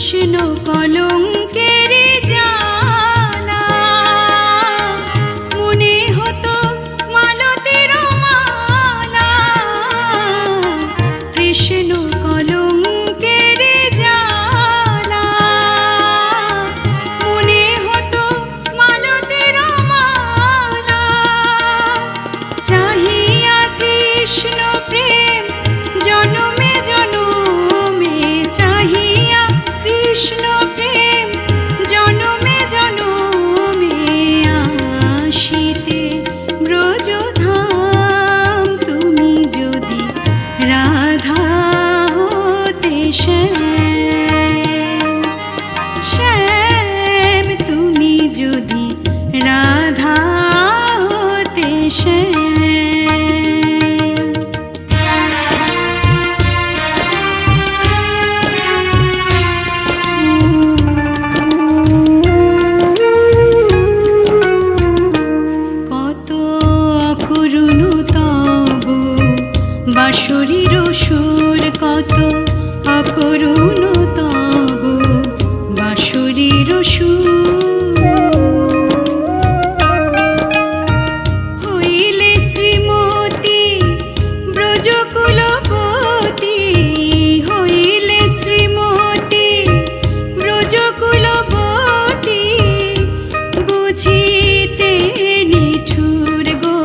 কৃষ্ণ কলঙ্কের জ্বালা মনে হতো মালতীর মালা। কৃষ্ণ কলঙ্কের জ্বালা মনে হতো মালতীর মালা। চাহিয়া কৃষ্ণ প্রেম জনমে জনমে, চাহিয়া কৃষ্ণ প্রেম জনমে জনমে, আসিতে ব্রজধাম তুমি যদি রাধা হতে শ্যাম। শ্যাম তুমি যদি রাধা হতে শ্যাম। বাঁশরীর সুর কত অকরুণ তব বাঁশরীর সুর। হইলে শ্রীমতী ব্রজকুলপতি, হইলে শ্রীমতী ব্রজকুলপতি, বুঝিতে নিঠুর গো,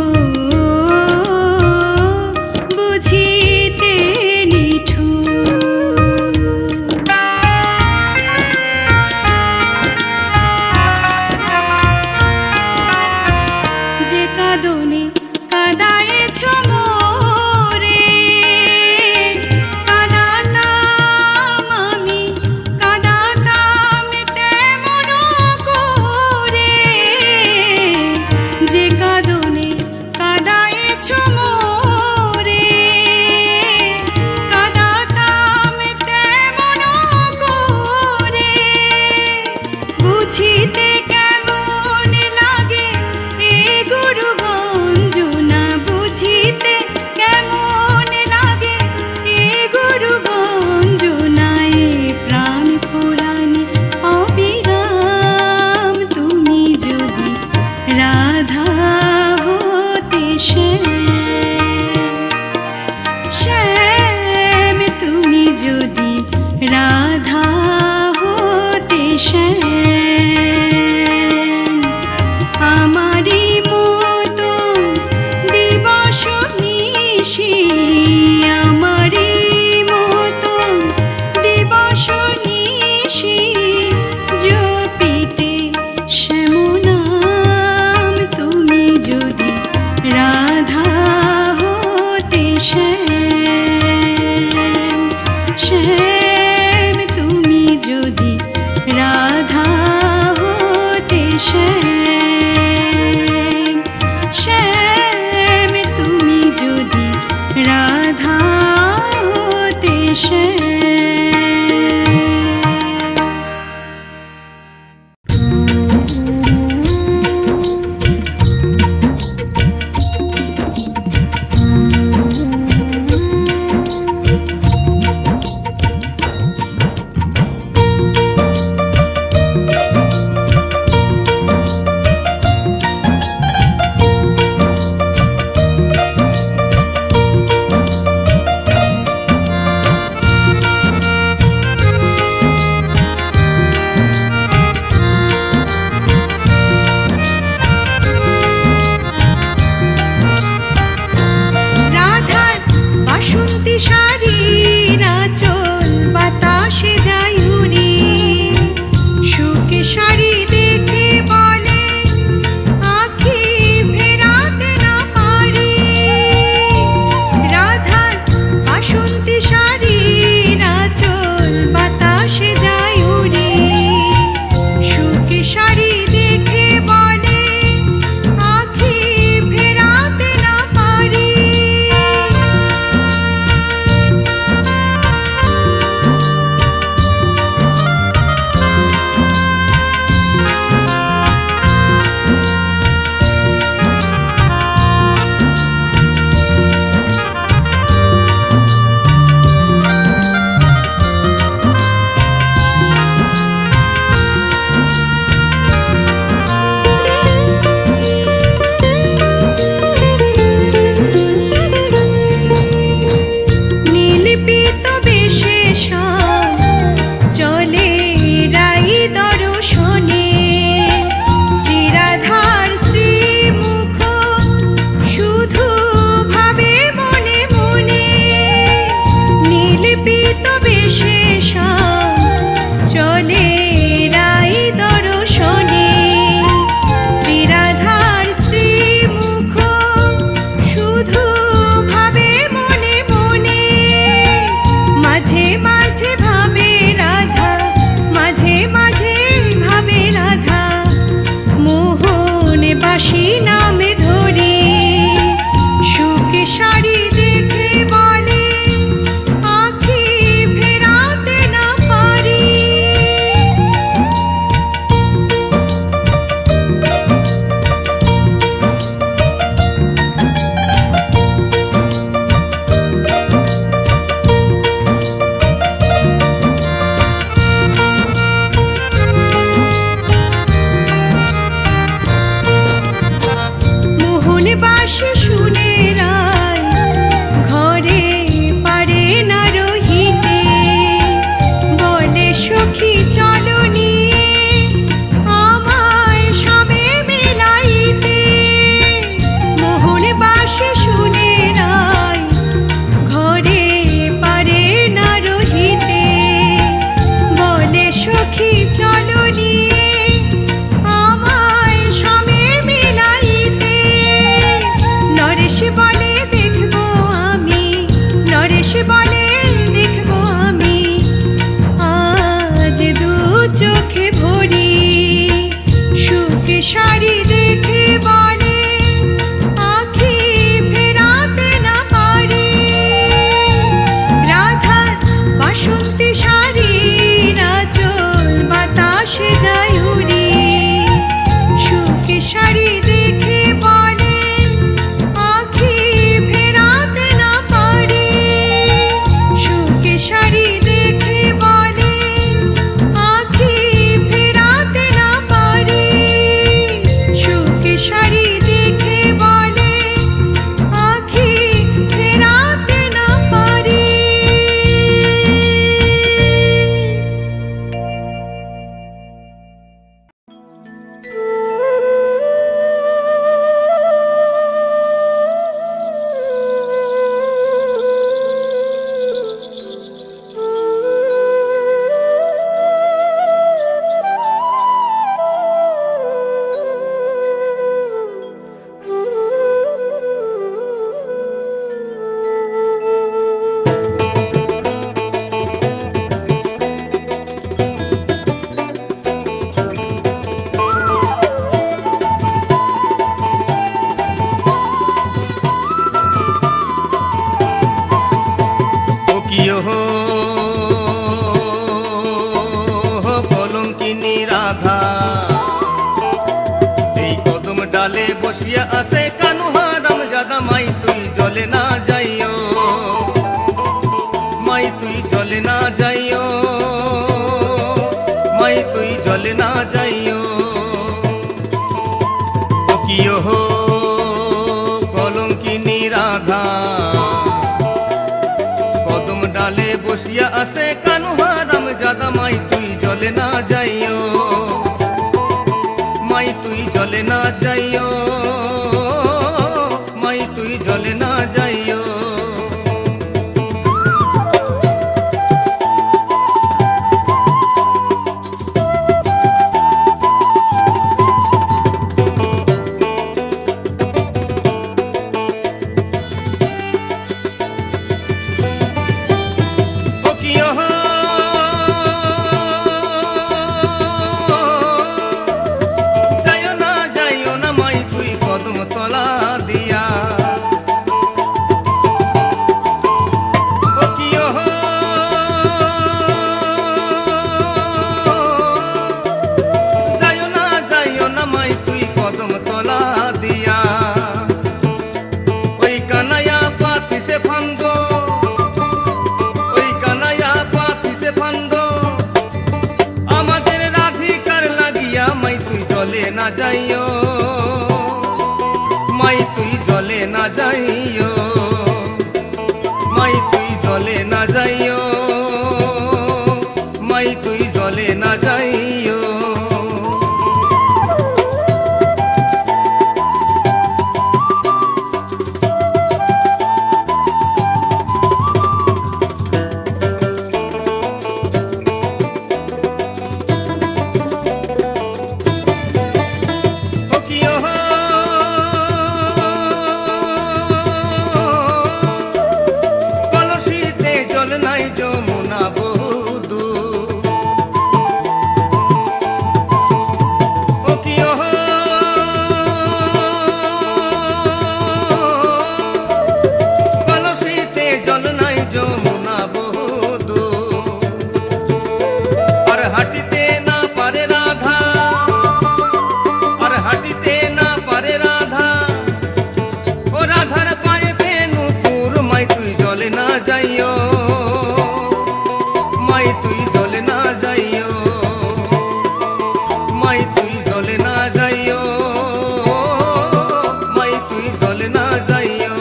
বুঝিতে নিঠুর। যে কাঁদনে কাঁদায়েছ মোরে, কাঁদাতাম আমি, কাঁদাতাম তেমন করে। যে কাঁদনে কাঁদায়েছ মোরে, কাঁদাতাম তেমন করে। বুঝিতে কেমন লাগে এ গুরু গঞ্জনা, বুঝিতে কেমন লাগে এ গুরু গঞ্জনা। এ প্রাণ পুরাণে অবিরাম তুমি যদি রাধা হতে শ্যাম। শ্যাম তুমি যদি রাধা হতে শ্যাম। আমারি মতো দিবস নিশি, আমারি মতো দিবস নিশি, জপিতে শ্যাম নাম তুমি যদি রাধা হতে শ্যাম। শ্যাম তুমি যদি রাধা হতে শ্যাম। শ্যাম তুমি যদি রাধা হতে শ্যাম। কল্পিত বেশে চলে রাই দর্শনে শ্রীরাধার শ্রীমুখ শুধু ভাবে মনে মনে মাঝে মাঝে ভাবে রাধা মাঝে মাঝে ভাবে রাধা মোহন বাসী নামে ধরে সুখে শাড়ি দেখে বলে আঁখি ফেরাতে না পারি মোহন বাসী শুনে রায় ঘরে পারে না রহিতে বলে সখী চলো নিয়ে আমায় সবে মেলাইতে মোহন বাসী শুনে রায় ঘরে পারে না রহিতে বলে সখী চলো নিয়ে আমায় সবে মেলাইতে নরেশ বলে দেখবো আমি নরেশ বলে দেখবো আমি আজ দু চোখে ভরি সুখে শাড়ি দেখে বলে আঁখি ফেরাতে না পারি রাধার বাসন্তী শাড়ি আঁচল বাতাসে যায় উড়ি সুখে শাড়ি দেখে বলে আঁখি ফেরাতে না পারি সুখে শাড়ি দেখে বলে আঁখি ফেরাতে না পারি সুখে শাড়ি দেখে বলে আঁখি ফেরাতে না পারি কলঙ্কিনী রাধা এই কদম ডালে বসিয়া আছে কানু হারাম জাদা মাই তুই জলে না যাইও মাই তুই জলে না যাইও মাই তুই জলে না যাইও কিয় হো কলঙ্কিনী রাধা কদম ডালে বসিয়া আছে কানু হারাম জাদা মাই তুই জলে না যাইও মাই তুই জলে না যাইও মাই তুই জলে না যাইও না যাইও মাই তুই জলে না যাইও মাই তুই জলে না যাইও মাই তুই জলে না যাইও নাই যমুনা বহুদূর। ও কি ওহো কলসিতে জল নাই যমুনা বহুদূর। আর হাঁটিতে না পারে রাধা, আর হাঁটিতে না পারে রাধা, ও রাধার পায়েতে নূপুর। মাই তুই জলে না যাইও, মাই তুই জলে না যাইও, মাই তুই জলে না যাইও, মাই তুই জলে না যাইও।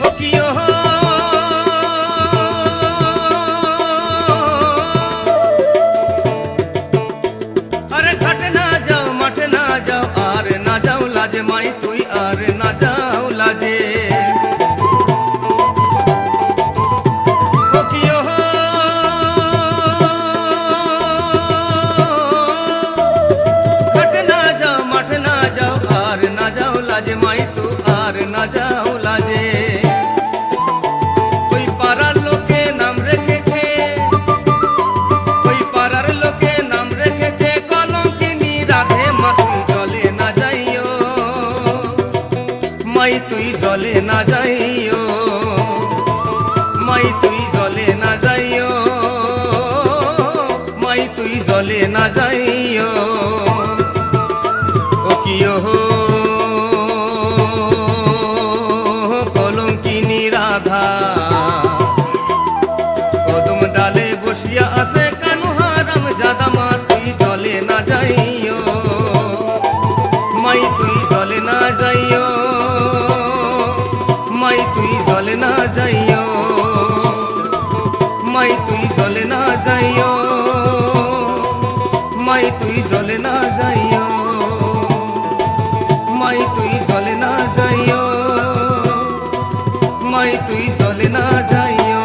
ও কি ওহো আরে ঘাটে না যাও, মাঠে না যাও, আর না যাও লাজে। মাই তুই আর না যাও লাজে। ও কি ওহো ঘাটে না যাও, মাঠে না যাও, আর না যাও লাজে। মাই তু আর না যাও লাজে। ওই পাড়ার লোকে নাম রেখেছে, ওই পাড়ার লোকে নাম রেখেছে কলঙ্কিনী রাধে। মা তুই জলে না যাইও, মাই তুই জলে না যাইও, মাই তুই জলে না যাইও, মাই তুই জলে না যাইও। ও কি ওহো কলঙ্কিনী রাধা, কদম ডালে বসিয়া আছে কানু হারাম জাদা। মা তুই জলে না যাইও, মাই তুই জলে না যাইও, মাই তুই জলে না যাইও, মাই তুই জলে না যাইও, মাই তুই জলে না যাইও, মাই তুই জলে না যাইও, মাই তুই জলে না যাইও।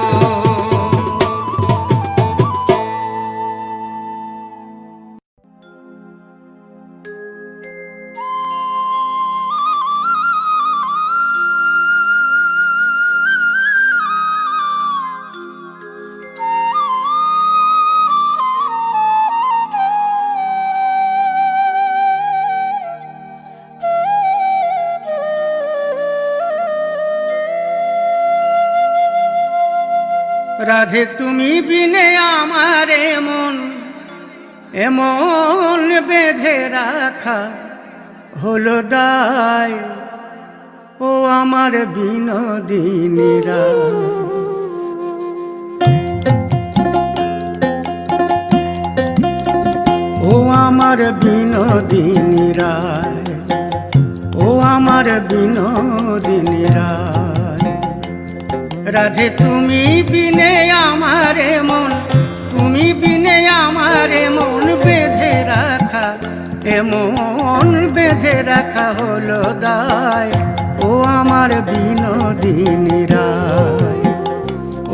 রাধে তুমি বিনে আমার এমন এমন বেঁধে রাখা হলো দায়। ও আমার বিনোদিনীরা, ও আমার বিনোদিনীরা, ও আমার বিনোদিনীরা। রাধে তুমি বিনে আমার মন, তুমি বিনে আমার মন বেঁধে রাখা, এমন বেঁধে রাখা হলো দায়। ও আমার বিনোদিনীরা,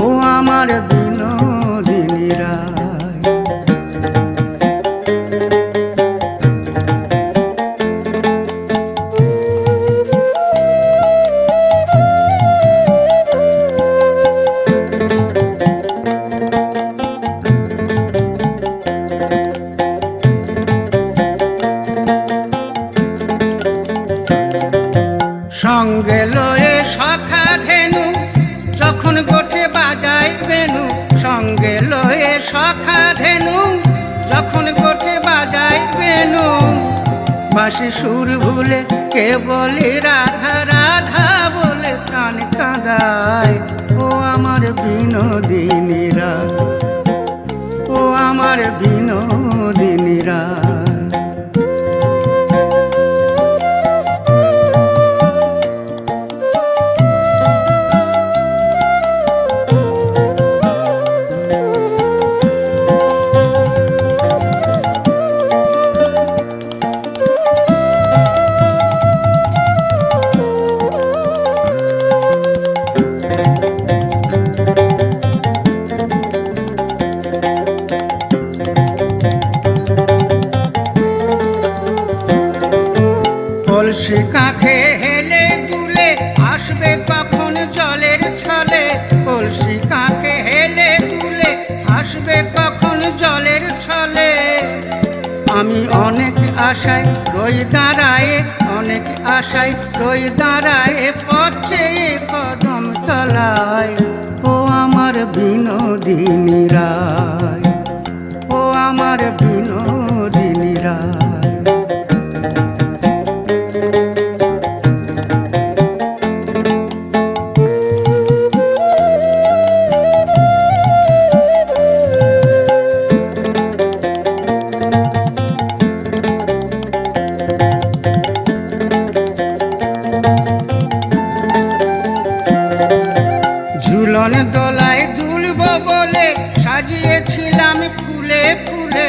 ও আমার বিনোদিনীরা। সঙ্গে লয়ে সখা ধেনু যখন গোঠে বাজায় বেনু, সঙ্গে লয়ে সখা ধেনু যখন গোঠে বাজায় বেনু। বাঁশি সুর ভুলে কে বলে রাধা রাধা বলে প্রাণ কাঁদায়। ও আমার বিনোদিনীরা, ও আমার বিনোদিনীরা। আশায় রই দাঁড়ায় পথে কদম তলায়। ও আমার বিনোদিনী রায়, ও আমার বিনোদিনী রায়। ঝুলন দোলায় দুলব বলে সাজিয়েছিলাম ফুলে ফুলে,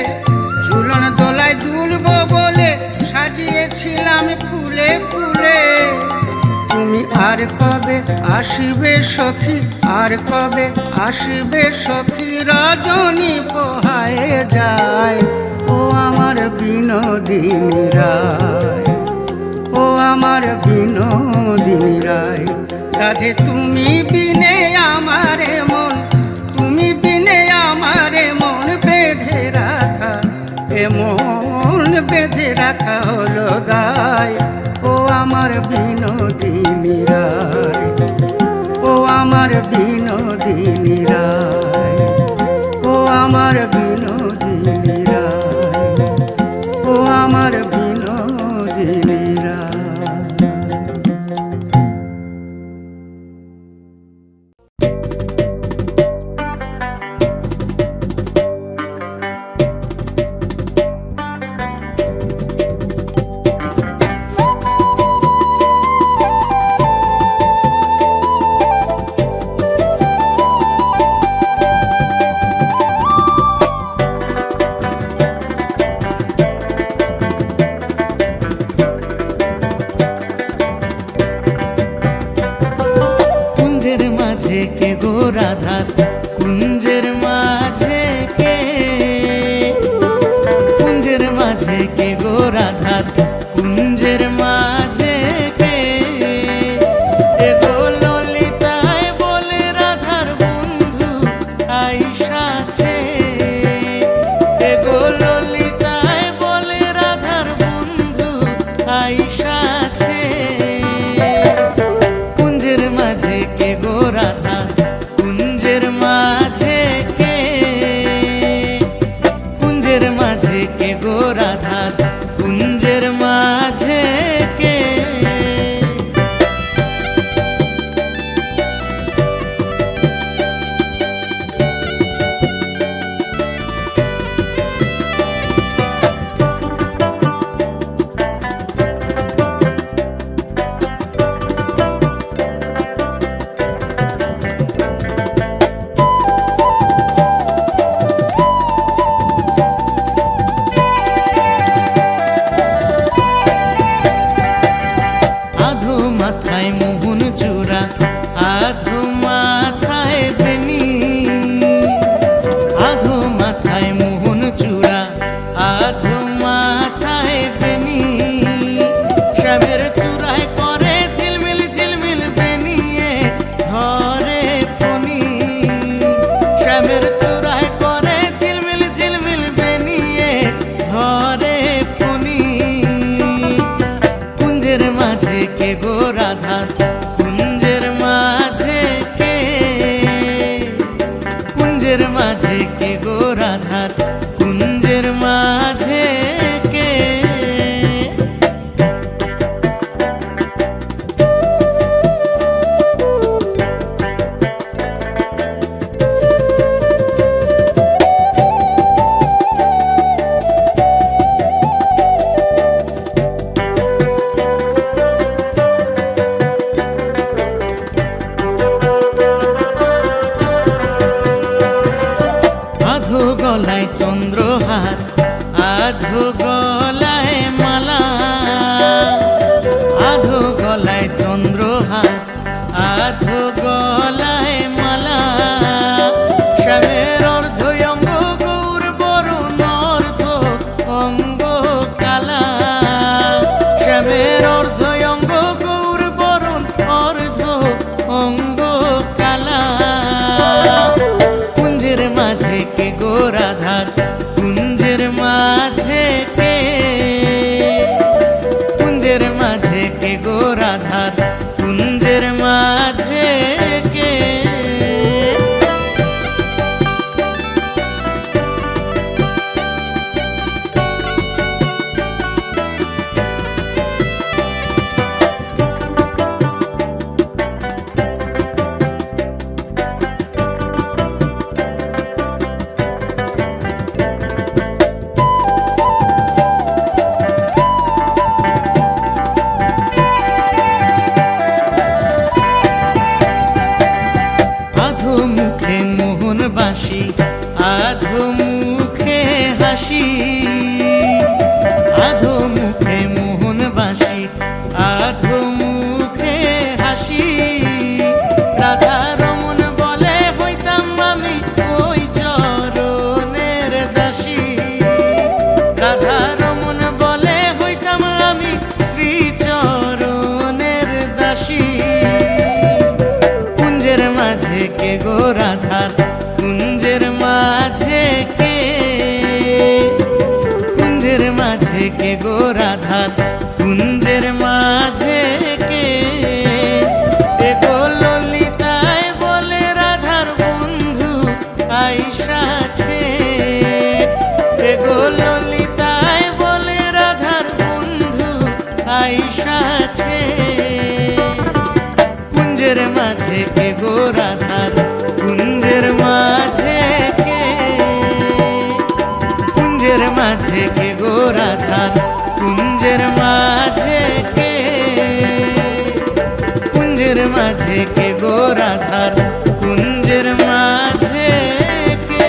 ঝুলন দোলায় দুলব বলে সাজিয়েছিলাম ফুলে ফুলে। তুমি আর কবে আসিবে সখী, আর কবে আসিবে সখী, রজনী পোহায়ে যায়। ও আমার বিনোদিনী রায়, ও আমার বিনোদিনী রায়। রাধে তুমি বিনে আমারে মন, তুমি বিনে আমারে মন বেঁধে রাখা, এ মন বেঁধে রাখা হলো দায়। ও আমার বিনোদিনী রায়, ও আমার বিনোদিনী রায়, ও আমার বিনোদিনী রায়, ও আমার বিনোদিনী রায়। কে গো রাধা, কুঞ্জের মাঝে কে, কুঞ্জের মাঝে কে গো রাধা, কুঞ্জের মাঝে কে। এ গো ললিতায় বলে রাধার বন্ধু আইসাছে, এ গো ললিতায় বলে রাধার বন্ধু আইসাছে। কুঞ্জের মাঝে কে গো রাধা, কুঞ্জের মাঝে কে, কুঞ্জের মাঝে কে গো রাধা, কুঞ্জের মাঝে কে। মাথায় মোহন চূড়া, আধো মাথায় বেনি, আধো মাথায় মোহন চূড়া, আধো মাথায় বেনি। শ্যামের চূড়ায় করে ঝিলমিল ঝিলমিল বেনিয়ে ঘরে ফনি, শ্যামের চূড়ায় করে ঝিলমিল ঝিলমিল বেনিয়ে ঘরে ফনি। কুঞ্জের মাঝে কে গো রাধা, কুঞ্জের মাঝে কে, কুঞ্জের মাঝে কে গো রাধা, কুঞ্জের মাঝে কে। আধো গলায় চন্দ্রহার, আধো গলায় মালা, আধো গলায় চন্দ্রহার, আধো গলায় মালা। শ্যামের অর্ধ অঙ্গ গৌর বরুণ, অর্ধ অঙ্গ কালা, শ্যামের অর্ধ অঙ্গ গৌর বরুণ, অর্ধ অঙ্গ কালা। কুঞ্জের মাঝে কে গো রাধা, বাঁশি আধো মুখে হাসি, আধো মুখে মোহন বাঁশি আধো মুখে হাসি। রাধা রমন বলে হইতাম আমি ওই চরণের দাসী, রাধা রমন বলে হইতাম আমি শ্রী চরণের দাসী। কুঞ্জের মাঝে কে গো রাধার, কুঞ্জের মাঝে কে, কুঞ্জের মাঝে কে গো রাধার, কুঞ্জের মাঝে কে। এ গো ললিতায় বলে রাধার বন্ধু আইসাছে, এ গো ললিতায় বলে রাধার বন্ধু আইসাছে। কুঞ্জের মাঝে কে গো রাধার, কুঞ্জের মাঝে কে, কুঞ্জের মাঝে কে গো রাধার, কুঞ্জের মাঝে কে, কুঞ্জের মাঝে কে গো রাধার, কুঞ্জের মাঝে কে।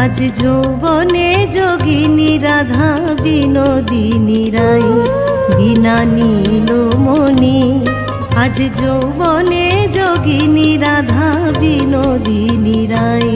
আজ যৌবনে যোগিনী রাধা বিনোদিনী রাই, বিনা নীলমণি আজ যৌবনে যোগিনী রাধা বিনোদিনী রাই।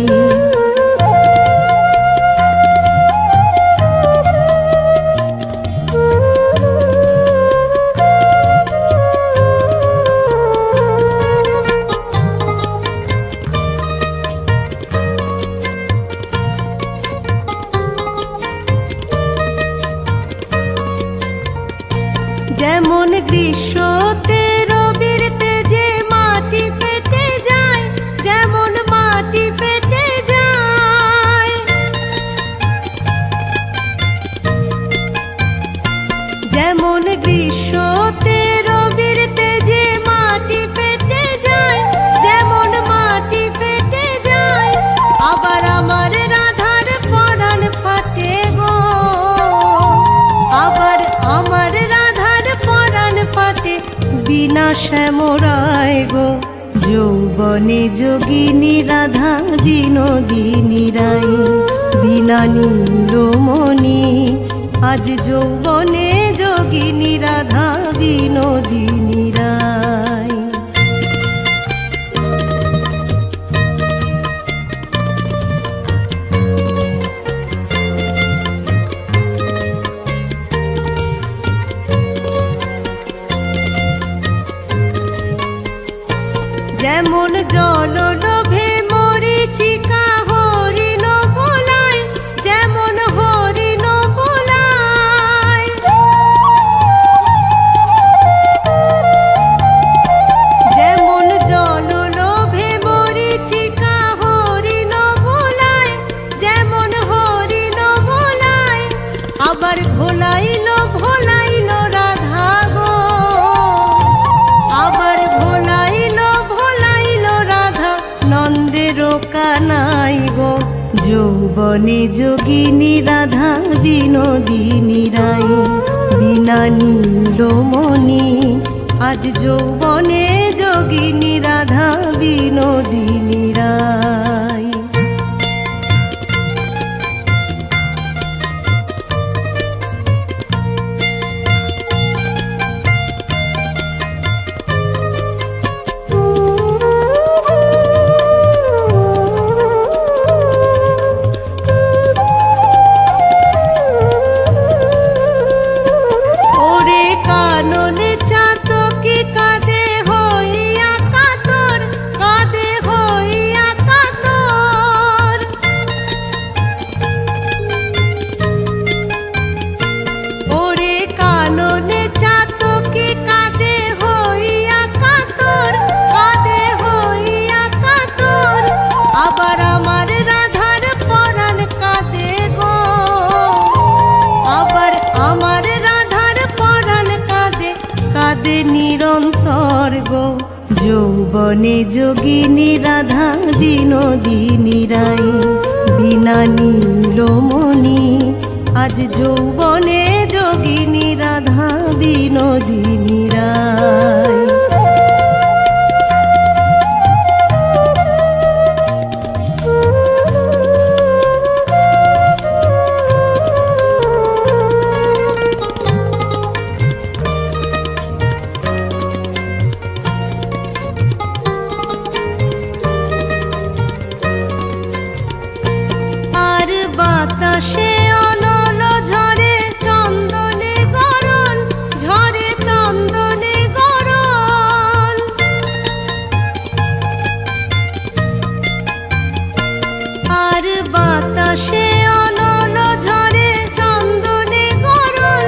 যেমন গ্রীষ্মতে রবির তেজে মাটি ফেটে যায়, যেমন মাটি ফেটে যায়, যেমন গ্রীষ্মতে রবির তেজে মাটি ফেটে যায়, যেমন মাটি ফেটে যায়। আবার আমার রাধার পরাণ ফাটে গো, আবার আমার রাধার পরাণ ফাটে বিনা শ্যামরায় গো। যৌবনে যোগিনী রাধা বিনোদিনী রাই, বিনা নীলমণি আজ যৌবনে যোগিনী রাধা বিনোদিনী রাই। যেমন জল লোভে মরিচিকা হরিণ বোলায়, যেমন হরিণ বোলায়, যেমন জল লোভে মরিচিকা হরিণ বোলায়, যেমন হরিণ বোলায়। আবার ভোলাইল ভোলাইল রাধা গো, আবার ভোলাইল ভোলাইল রাধা নন্দের কানাই গো। যৌবনে যোগিনী রাধা বিনোদিনী রাই, বিনা নীলমণি আজ যৌবনে যোগিনী রাধা বিনোদিনী রাই। কাননে চাতকি কাঁদে হইয়া কাতর, কাঁদে হইয়া কাতর, স্বর্গ যৌবনে যোগিনী রাধা বিনোদিনী রাই। বিনা নীলমণি আজ যৌবনে যোগিনী রাধা বিনোদিনী রাই। বাতাসে অনল ঝরে চন্দনে গরল, ঝরে চন্দনে গরল। আর বাতাসে অনল ঝরে চন্দনে গরল,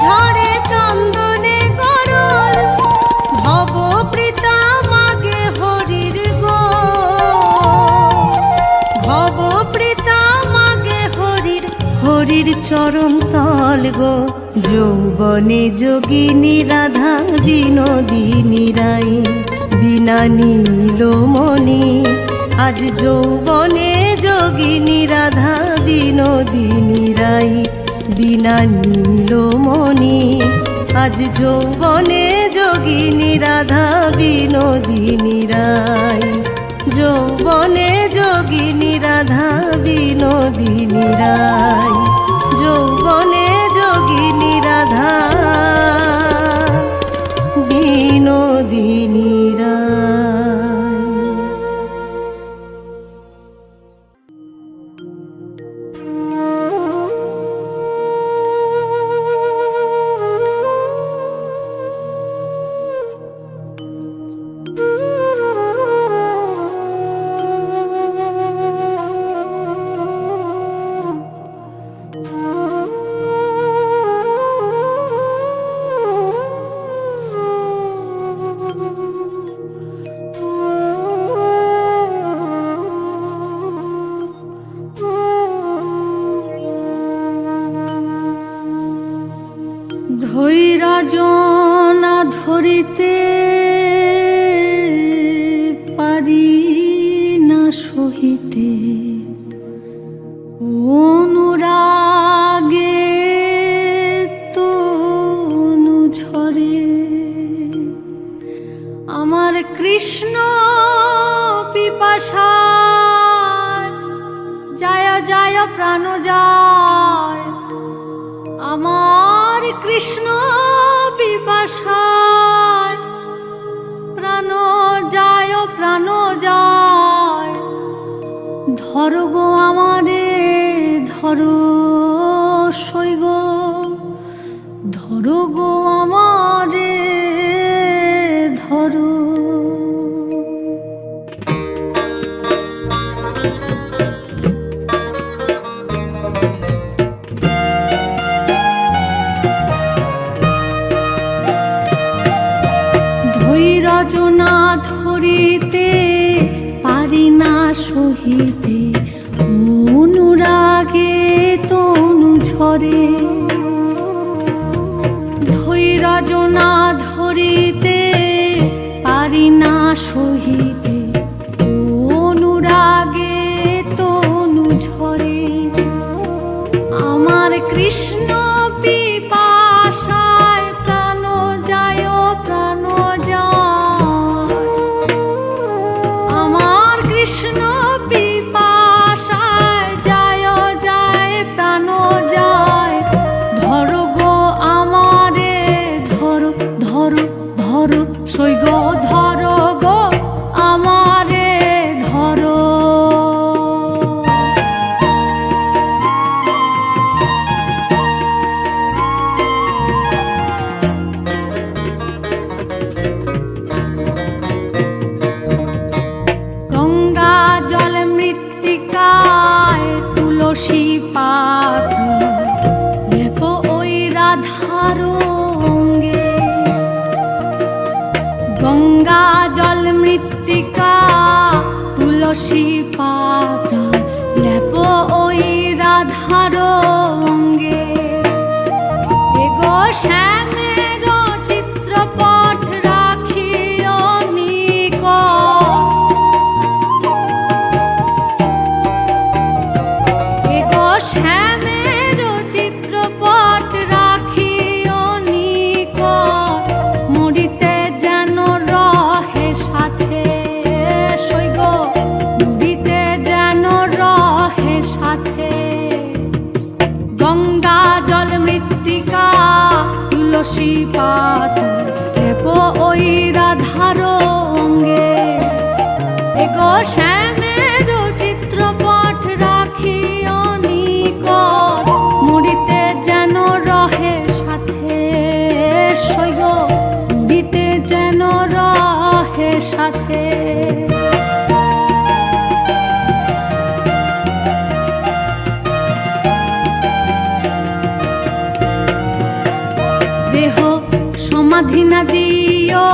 ঝরে চন্দনে গরল। ভবপ্রীতা মাগে হরির গো, ভবপ্রীতা হরির চরণ তল গো। যৌবনে যোগিনী রাধা বিনোদিনী রাই। বিনা নীলমণি আজ যৌবনে যোগিনী রাধা বিনোদিনী রাই। বিনা নীলমণি আজ যৌবনে যোগিনী রাধা বিনোদিনী রাই। যৌবনে যোগিনী রাধা বিনোদিনী রাই। যৌবনে যোগিনী রাধা বিনোদিনী রাই। ধৈর্য না ধরিতে পারি না সহিতে অনুরাগে তনু ঝরে। আমার কৃষ্ণ পিপাসা যায় যায় প্রাণ যায়। আমার কৃষ্ণ পিপাসায় প্রাণ যায় প্রাণ যায়। ধরো গো আমারে ধরো সইগ, ধরো গো আমারে ধরো। ধৈর্য না ধরিতে পারি না সহিতে অনুরাগে তনু ঝরে। ধৈর্য না ধরিতে পারি না সহিতে অনুরাগে তনু ঝরে। আমার কৃষ্ণ পিপাসায় প্রাণ যায় প্রাণ যায়। আমার কৃষ্ণ পিপাসায় যায় যায় প্রাণ যায়। ধরো গো আমারে ধরো ধরো ধরো সইগ, ধরো গো আমারে ধরো। গঙ্গা জল মৃত্তিকায় তুলসী পাতা লেপ ওই রাধার অঙ্গে। গঙ্গা জল মৃত্তিকা তুলসী পাতা লেপ ওই রাধার অঙ্গে। এগো শ্যামের চিত্রপট রাখিও শ্যামের চিত্রপট রাখি অনিকট, মুড়িতে যেন রহে সাথে সৈগ, মুড়িতে যেন রহে সাথে। দেহ সমাধি না দিও,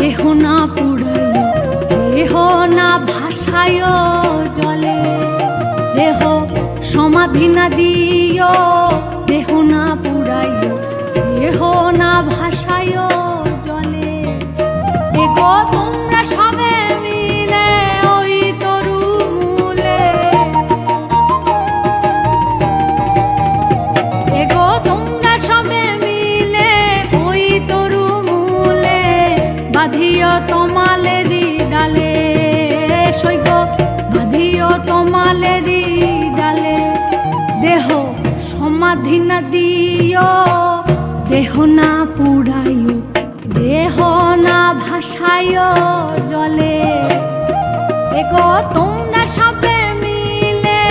দেহ না পুড়াইও, দেহ না ভাসায়ো জলে। দেহ সমাধি না দিও, দেহ না পুড়াইও, দেহ না ভাসায়ো জলে। এগো তোমরা সবে মিলে ওই তরু মূলে, এগো তোমরা সবে মিলে ওই তরু মূলে, বাঁধিও তোমালেরি ডালে সৈগ, বাঁধিও তোমালেরি ডালে। দেহ সমাধি না দিও, দেহ না পুড়াইও, দেহ না ভাসায়ো জলে। এগো তোমরা সবে মিলে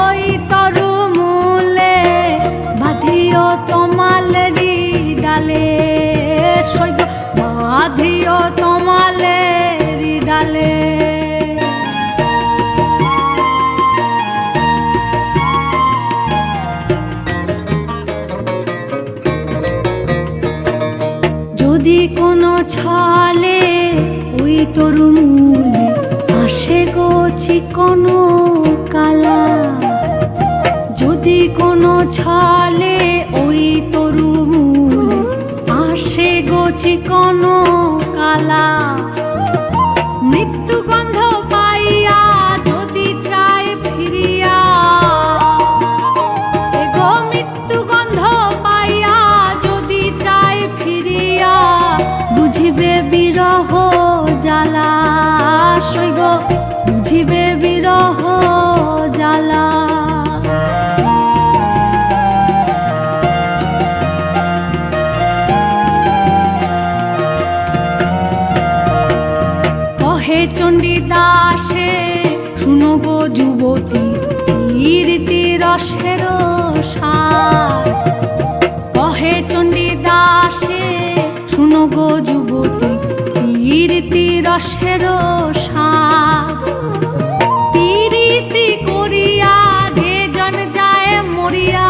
ওই তরু মূলে, বাঁধিও তোমালেরি ডালে সৈগ, বাঁধিও তোমালেরি ডালে। যদি কোনো ছলে ওই তরু মূলে আসে গো চিকনো কালা, যদি কোনো ছলে ওই তরু মূলে আসে গো চিকনো কালা, মৃত্যু গন্ধ পাইয়া যদি চাই ফিরিয়া, এগো মৃত্যু গন্ধ পাইয়া যদি চাই ফিরিয়া, বুঝিবে বিরহ জ্বালা সৈগ, বুঝিবে বিরহ জ্বালা। কহে চণ্ডীদাসে শুনো গো যুবতী, রীতি রসের সার। কহে চণ্ডীদাসে শুনো গো যুবতী, রীতি রসের সার। পীরিতি করিয়া যে জন যায় মরিয়া,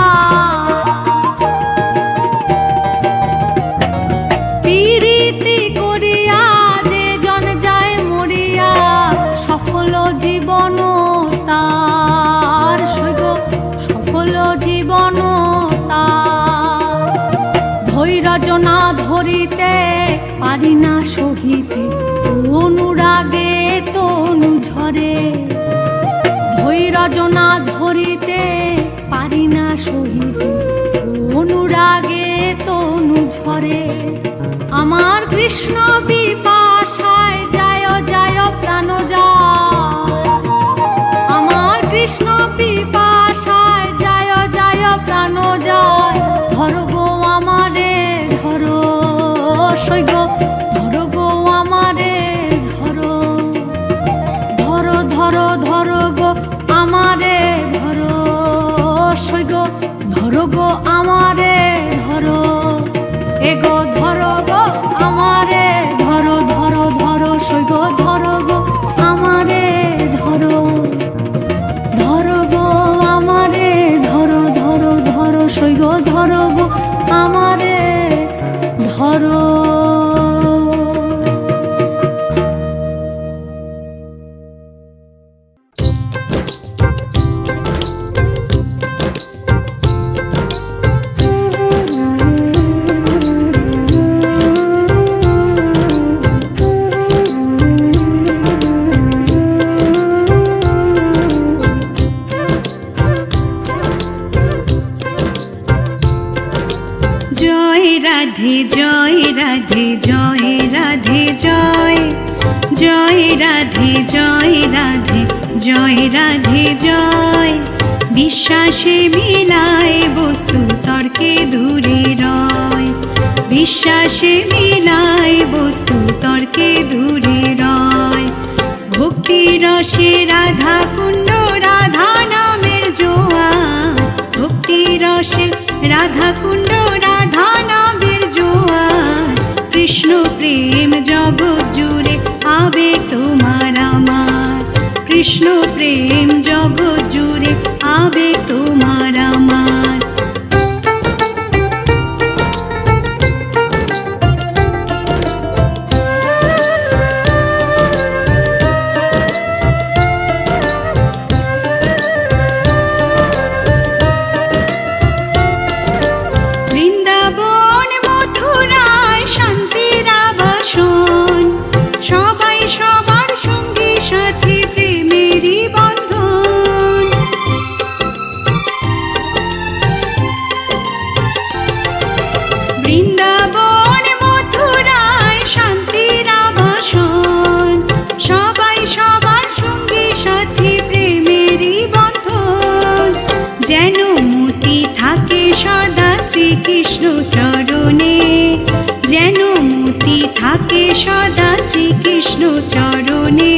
পীরিতি করিয়া যে জন যায় মরিয়া, সফল জীবন তার সৈগ, সফল জীবন তার। ধৈর্য না ধরিতে পারি না সহিতে, অনুরাগে তনু ঝরে। ধৈর্য না ধরিতে পারি না সহিতে, অনুরাগে তনু ঝরে। আমার কৃষ্ণ বিপাশায় যায় যায় প্রাণ যায়, আমার কৃষ্ণ বিপাশায় যায় যায় প্রাণ যায়। ধরো গো আমারে ধরো সৈগ, ধরো গো আমারে ধরো, ধরো ধরো ধরো গো আমারে ধরো সৈগ, ধরো গো আমারে ধরো। এগো ধরো গো আমারে ধরো, ধরো ধরো সৈগ, ধরো গো আমারে ধরো, ধরো গো আমারে ধরো, ধরো ধরো সৈগ, ধরো গো আমারে ধরো। রাধে জয় রাধে জয় রাধে জয়, জয় রাধে জয় রাধে জয় রাধে জয়। বিশ্বাসে মিলায় বস্তু তর্কে দূরে রয়, বিশ্বাসে মিলায় বস্তু তর্কে দূরে রয়। ভক্তির রাধা কুণ্ড রাধা নামের জোয়ার, ভক্তি রসে রাধা কুণ্ড রাধা নামের জোয়ার, কৃষ্ণ প্রেম জগৎ জুড়ে আবেগ তোমার আমার, কৃষ্ণ প্রেম জগৎ জুড়ে আবেগ তোমার আমার। বৃন্দাবন মথুরায় শান্তির আবাসন, সবাই সবার সঙ্গী সাথী প্রেমেরই বন্ধন। বৃন্দাবন মথুরায় শান্তির আবাসন, সবাই সবার সঙ্গী সাথী প্রেমেরই বন্ধন। যেন মতি থাকে সদা শ্রীকৃষ্ণ চরণে, যেন মতি থাকে সদা শ্রীকৃষ্ণ চরণে।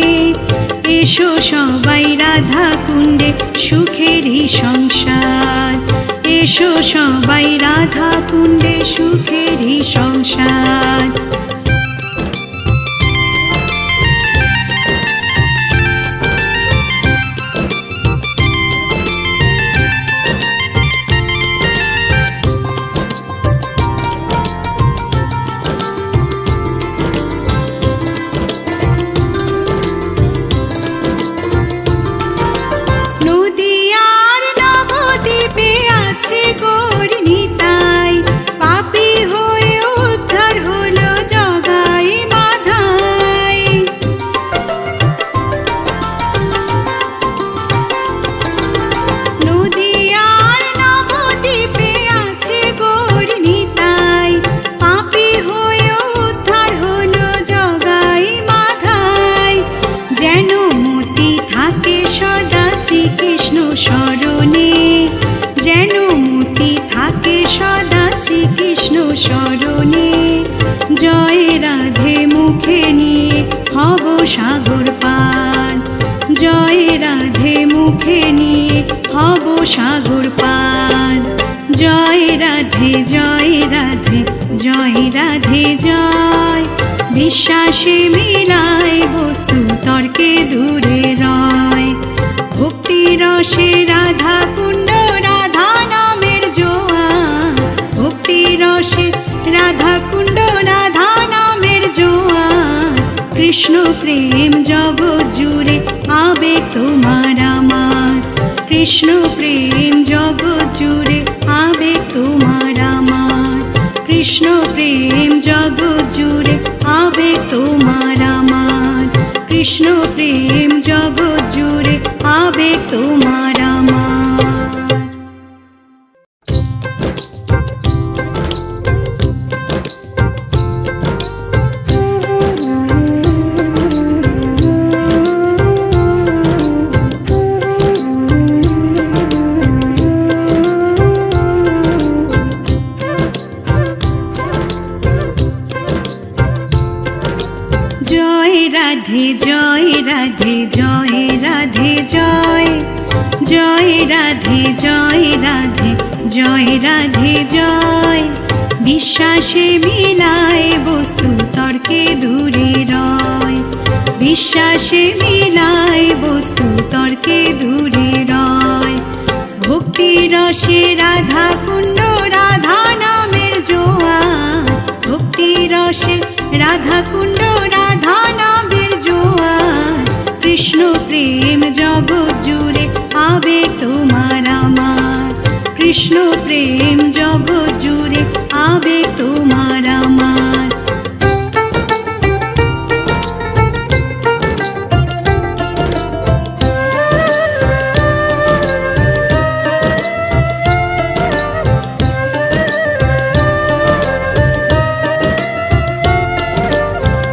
এসো সবাই রাধা কুণ্ডে সুখেরই সংসার, এসো সবাই রাধা কুণ্ডে সুখেরই সংসার। নদিয়ার নবদ্বীপে আছে গৌর নিতাই, পাপী হয়ে উদ্ধার হলো জগাই মাধাই। নদিয়ার নবদ্বীপে আছে গৌর নিতাই, পাপী হয়ে উদ্ধার হলো জগাই মাধাই। যেন মতি থাকে সদা শ্রীকৃষ্ণ স্মরণে, যেন মতি থাকে সদা শ্রীকৃষ্ণ স্মরণে। জয় রাধে মুখে নিয়ে হব সাগর পার, জয় রাধে মুখে নিয়ে হব সাগর পার। জয় রাধে জয় রাধে জয় রাধে জয়, বিশ্বাসে মিলায় বস্তু তর্কে দূরে রয়। ভক্তি রসে রাধা কুণ্ড রাধা নামের জোয়ার, ভক্তি রসে রাধা কুণ্ড রাধা নামের জোয়ার, কৃষ্ণ প্রেম জগৎ জুড়ে আবেগ তোমার আমার, কৃষ্ণ প্রেম জগৎ জুড়ে আবেগ তোমার আমার, কৃষ্ণ প্রেম জগৎ জুড়ে আবেগ তোমার আমার, কৃষ্ণ প্রেম জগৎ জুড়ে আবেগ তোমার আমার। জয় রাধে জয় রাধে জয় রাধে জয়, জয় রাধে জয় রাধে জয় রাধে জয়। বিশ্বাসে মিলায় বস্তু তর্কে দূরে রয়, বিশ্বাসে মিলায় বস্তু তর্কে দূরে রয়। ভক্তি রসে রাধা কুণ্ড রাধা নামের জোয়ার, ভক্তি রসে রাধা কুণ্ড রাধা নামের জোয়ার, কৃষ্ণ প্রেম জগৎ জুড়ে আবেগ তোমার আমার, কৃষ্ণ প্রেম জগৎ জুড়ে আবেগ তোমার আমার।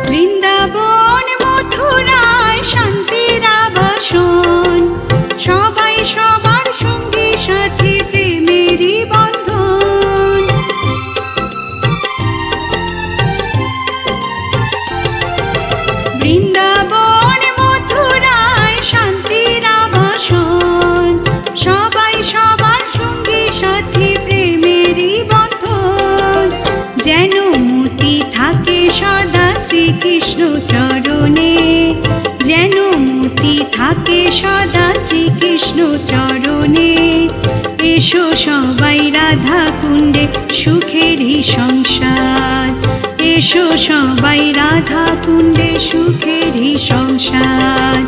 বৃন্দাবন মথুরায় শান্তির আবাসন, সবাই সবার সঙ্গী সাথী প্রেমেরই বন্ধন। শ্রীকৃষ্ণ চরণে, যেন মতি থাকে সদা শ্রীকৃষ্ণ চরণে। এসো সবাই রাধা কুণ্ডে সুখেরই সংসার, এসো সবাই রাধা কুণ্ডে সুখেরই সংসার।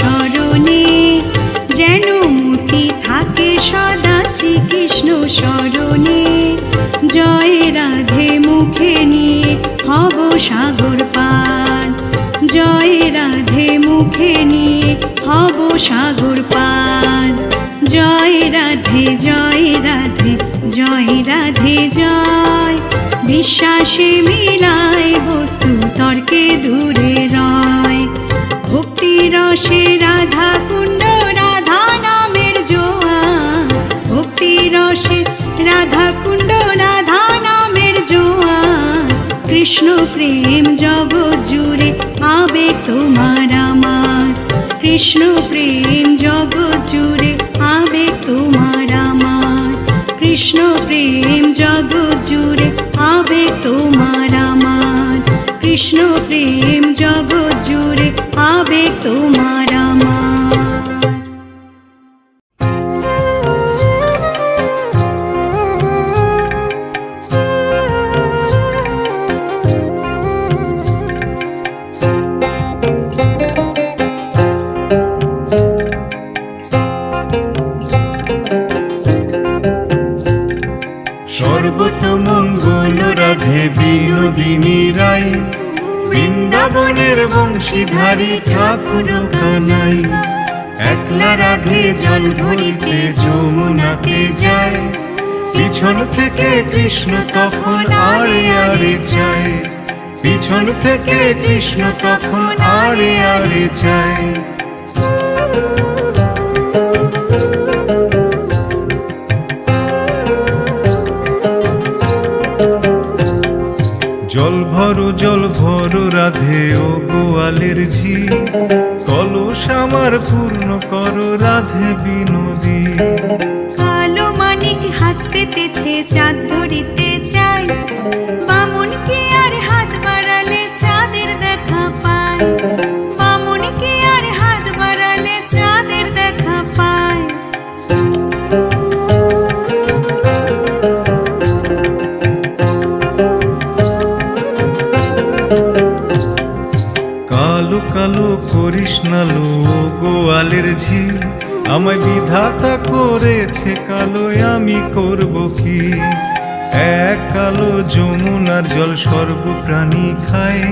শরণে, যেন মতি থাকে সদা শ্রীকৃষ্ণ শরণে। জয় রাধে মুখে নিয়ে হব সাগর পার, জয় রাধে মুখে নিয়ে হব সাগর পার। জয় রাধে জয় রাধে জয় রাধে জয়, বিশ্বাসে মিলায় বস্তু তর্কে দূরে রয়। ভক্তি রসে রাধা কুণ্ড রাধা নামের জোয়ার, ভক্তি রসে রাধা কুণ্ড রাধা নামের জোয়ার। কৃষ্ণ প্রেম জগৎ জুড়ে আবেগ তোমার আমার, কৃষ্ণ প্রেম জগৎ জুড়ে আবেগ তোমার আমার। কৃষ্ণ প্রেম জগৎ জুড়ে আবেগ তোমার আমার, কৃষ্ণ প্রেম জগৎ জুড়ে আবেগ তোমার আমার। সর্বতমঙ্গল রাধে বিনোদিনী রায়, বৃন্দাবনের বংশীধারী ঠাকুর কানাই। একলা রাধে জল ভরিতে যমুনাতে যায়, পিছন থেকে কৃষ্ণ তখন আড়ে আড়ে যায়, পিছন থেকে কৃষ্ণ তখন আড়ে আড়ে যায়। জল ভরো রাধে ও গোয়ালের ঝি, কলস আমার পূর্ণ করো রাধে বিনোদী। কালো মানিক হাত পেতেছে চাঁদ ধরিতে চাই, বামুন কি আর হাত বাড়ালে চাঁদের দেখা পায়, বামুন কি আর হাত বাড়ালে চাঁদের দেখা পায়। কালো কালো করিস না লো গোয়ালের ঝি, আমায় বিধাতা করেছে কালো, আমি করব কি? এক কালো যমুনার জল সর্বপ্রাণী খায়,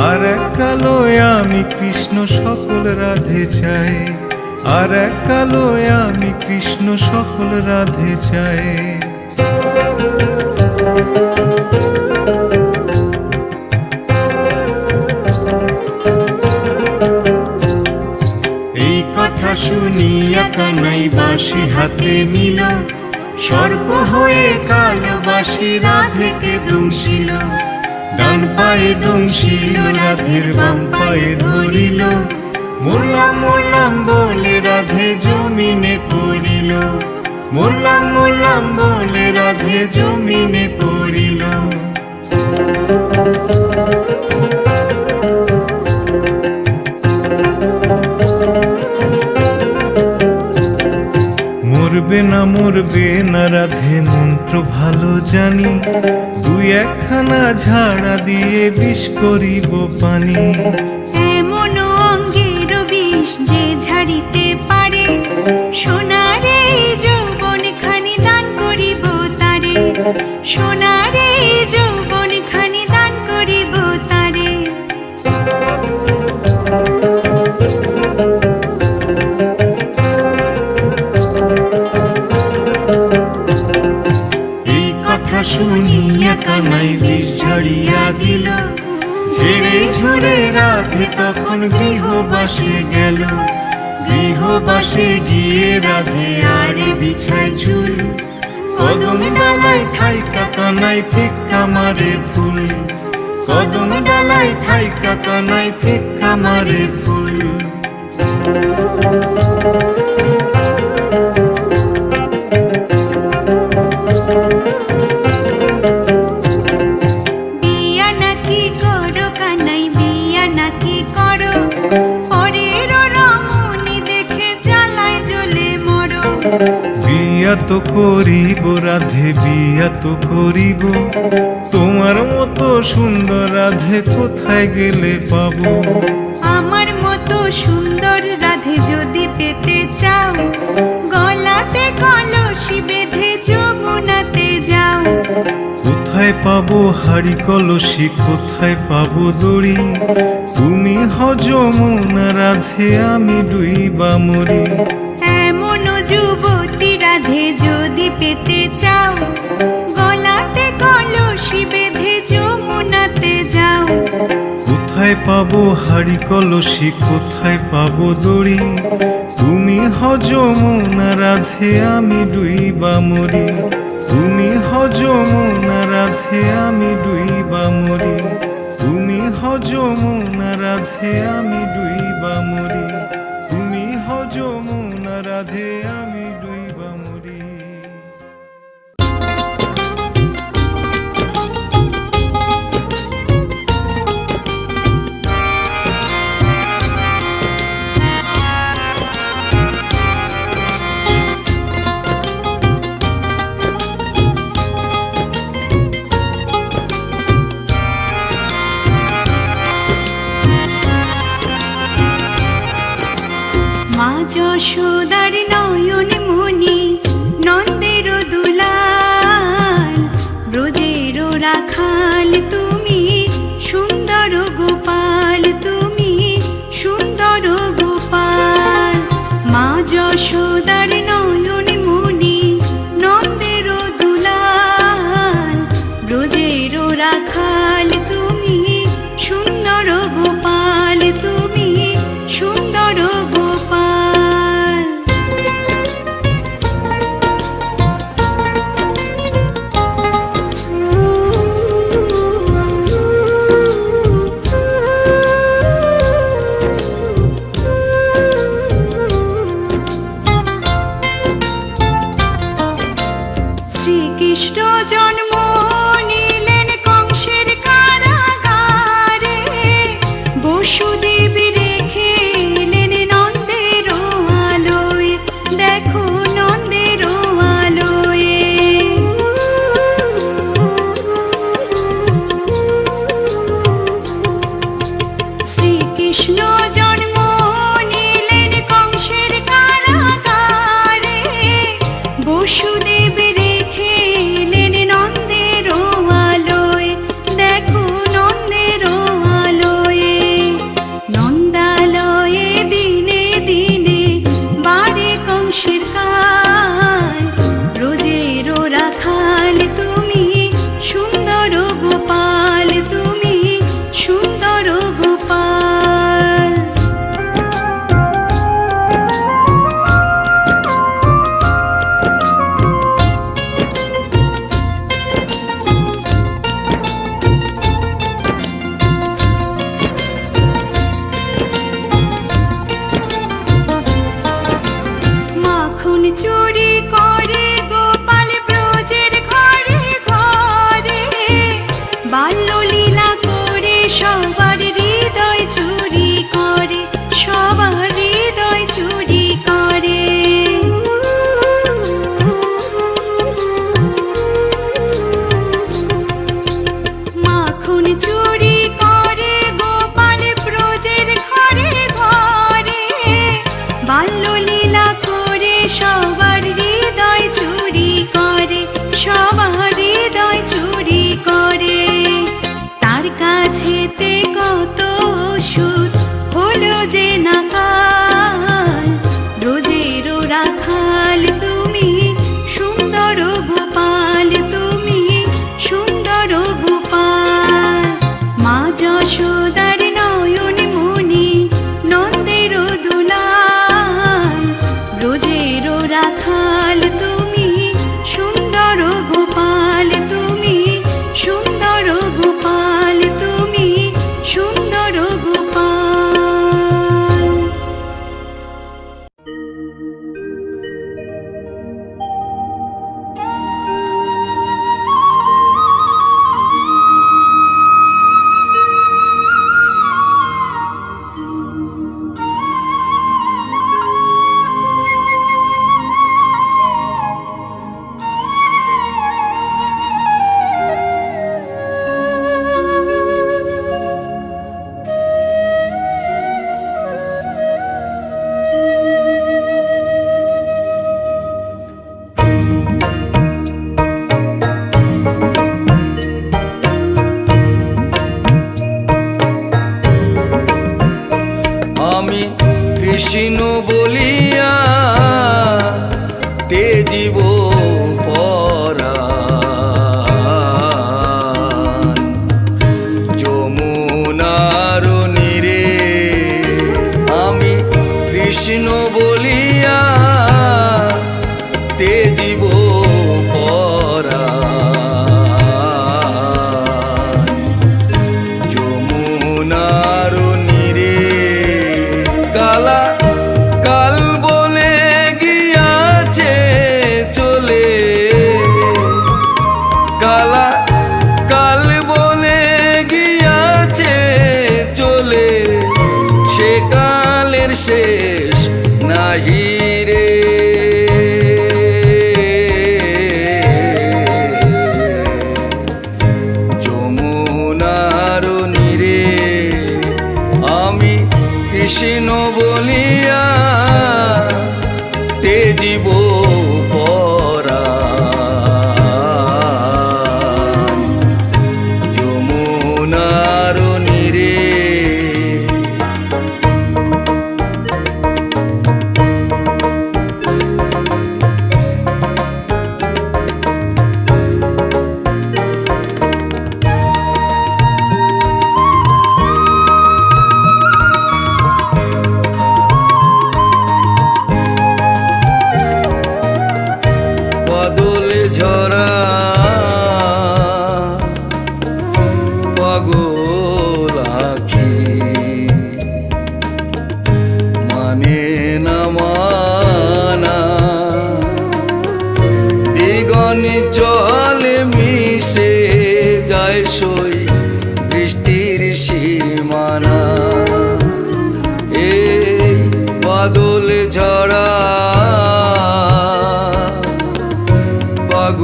আর এক কালো আমি কৃষ্ণ সকল রাধে চাই, আর এক কালো আমি কৃষ্ণ সকল রাধে চাই। এই কথা শুনিয়া কানাই বাঁশি হাতে নিল, সর্প হয়ে কালো বাঁশি রাধেকে দংশিল। ডান পায়ে দংশিল রাধের বাম পায়ে ধরিল, মোরলাম মোরলাম বলে রাধে জমিনে পড়িল, মোরলাম মোরলাম বলে রাধে জমিনে পড়িল। মরবে না রাধে মন্ত্র ভালো জানি, দুই একখানা ঝাড়া দিয়ে বিষ করিব পানি। এমন অঙ্গের বিষ যে ঝাড়িতে পারে, সোনারে যৌবন কথা শুনিয়া কানাই বিষ ঝাড়িয়া দিল। ঝেড়ে ঝুড়ে রাধে তখন গৃহবাসে গেল। গৃহবাসে গিয়ে রাধে আরে বিছায় চুল। কদম ডালায় থাইকা কানাই ফিক্কা মারে ফুল। কদম ডালায় থাইকা কানাই ফিক্কা মারে ফুল। বিয়া নাকি করো কানাই, বিয়া নাকি করো, পরের রমণী দেখে জ্বালায় জ্বলে মরো। বিয়া তো করিব রাধে, বিয়া তো করিব, তোমার মতো সুন্দর রাধে কোথায় গেলে পাবো। আমার মতো সুন্দর রাধে যদি পেতে চাও, গলাতে কলসি বেঁধে যমুনাতে যাও। কোথায় পাবো হাড়ি কলসি, কোথায় পাবো দড়ি, তুমি হও যমুনা রাধে আমি ডুইবা মরি। এমন যুবতী রাধে যদি পেতে চাও, গলাতে কলসি বেঁধে যমুনাতে যাও। কোথায় পাবো হাড়ি কলসি, কোথায় পাবো দড়ি, তুমি হও যমুনা রাধে আমি ডুইবা মরি। তুমি হও যমুনা রাধে আমি ডুইবা মরি। তুমি হও যমুনা রাধে আমি ডুইবা মরি। তুমি হও যমুনা রাধে আমি ডুইবা মরি। মা যশোদার নয়ন মনি, নন্দের দুলাল, ব্রজের রাখাল তুমি, সুন্দর গোপাল তুমি, সুন্দর গোপাল। মা যশোদার নয়ন মনি, নন্দের দুলাল, ব্রজের রাখাল তুমি, সুন্দর গোপাল তুমি, সুন্দর গোপাল। শ্রীকৃষ্ণ জন্ম নিলেন কংসের কারাগারে, বসুদেব রেখে এলেন নন্দের আলোয়, দেখো নন্দের আলোয়। শ্রীকৃষ্ণ জন্ম নিলেন কংসের কারাগারে, বসুদেব রেখে এলেন নন্দের আলোয়।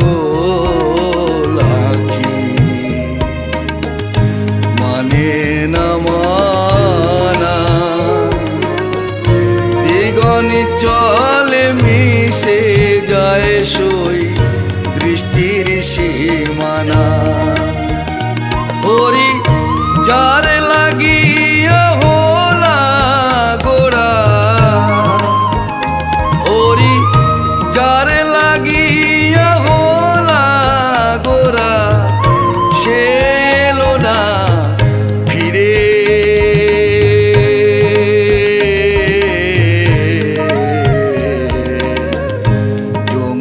পাগল আঁখি মানে না মানা দিগনি চলে মিশে যায় সই দৃষ্টির সীমানা হরি যার লাগিয়া হোলা গোড়া হরি যার লাগিয়া হোলা গোড়া সে এলো না ফিরে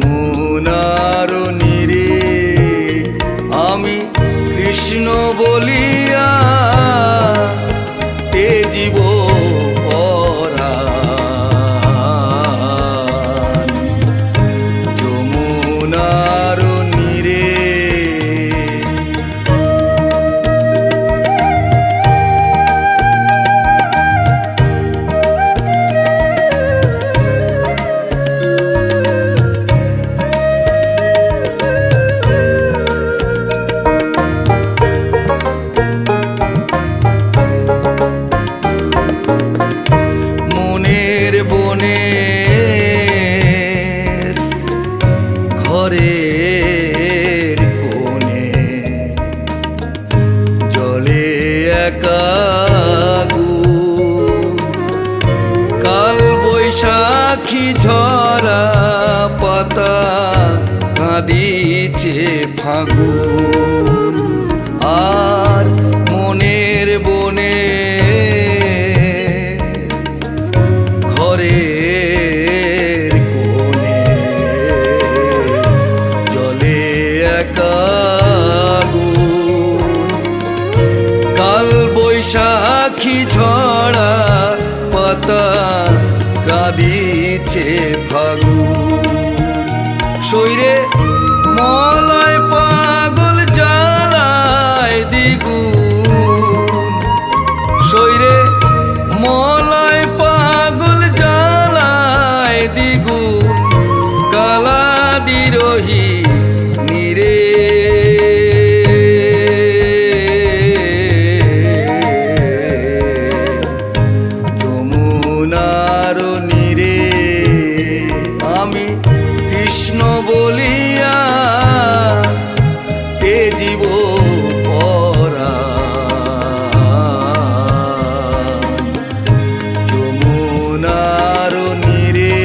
যমুনার নীরে আমি কৃষ্ণ বলিয়া তেজিব পরাণ যমুনার নীরে মনের বনের ঘরের কোণে জলে একা আগুন কাল বৈশাখী ঝরা পাতা কাঁদিছে ফাগুন আর মনের বনে ঘরের কোণে জলে একা আগুন কাল বৈশাখী ঝরা পাতা কাঁদিছে ফাগুন শৈরে মলয় পাগল জ্বালায় দ্বিগুণ শৈরে মলয় পাগল জ্বালায় দ্বিগুণ কালা দিরোহী নীরে যমুনার নীরে আমি কৃষ্ণ বলিয়া তেজিব পরাণ যমুনার নীরে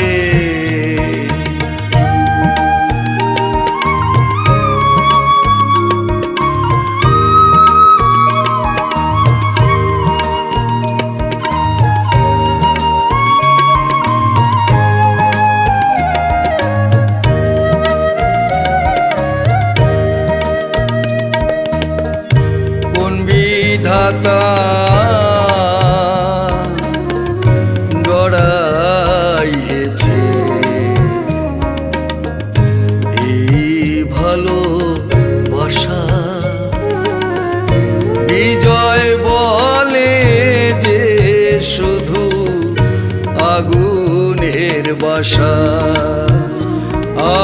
কোন বিধাতা গড়াইছে এই ভালোবাসা বিজয় বলে যে শুধু আগুনের বাসা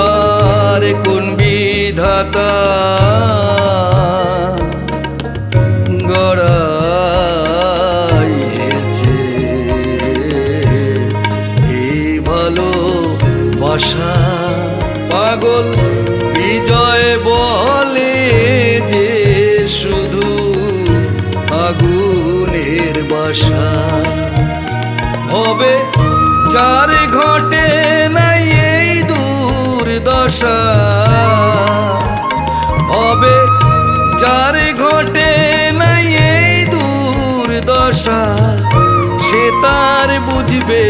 আর কোন বিধাতা গড়াইছে এই ভালোবাসা পাগল বিজয় বলে যে শুধু আগুনের বাসা হবে যার ঘটে নাই এই দুর্দশা হবে যার ঘটে নাই এই দুর্দশা সে তার বুঝবে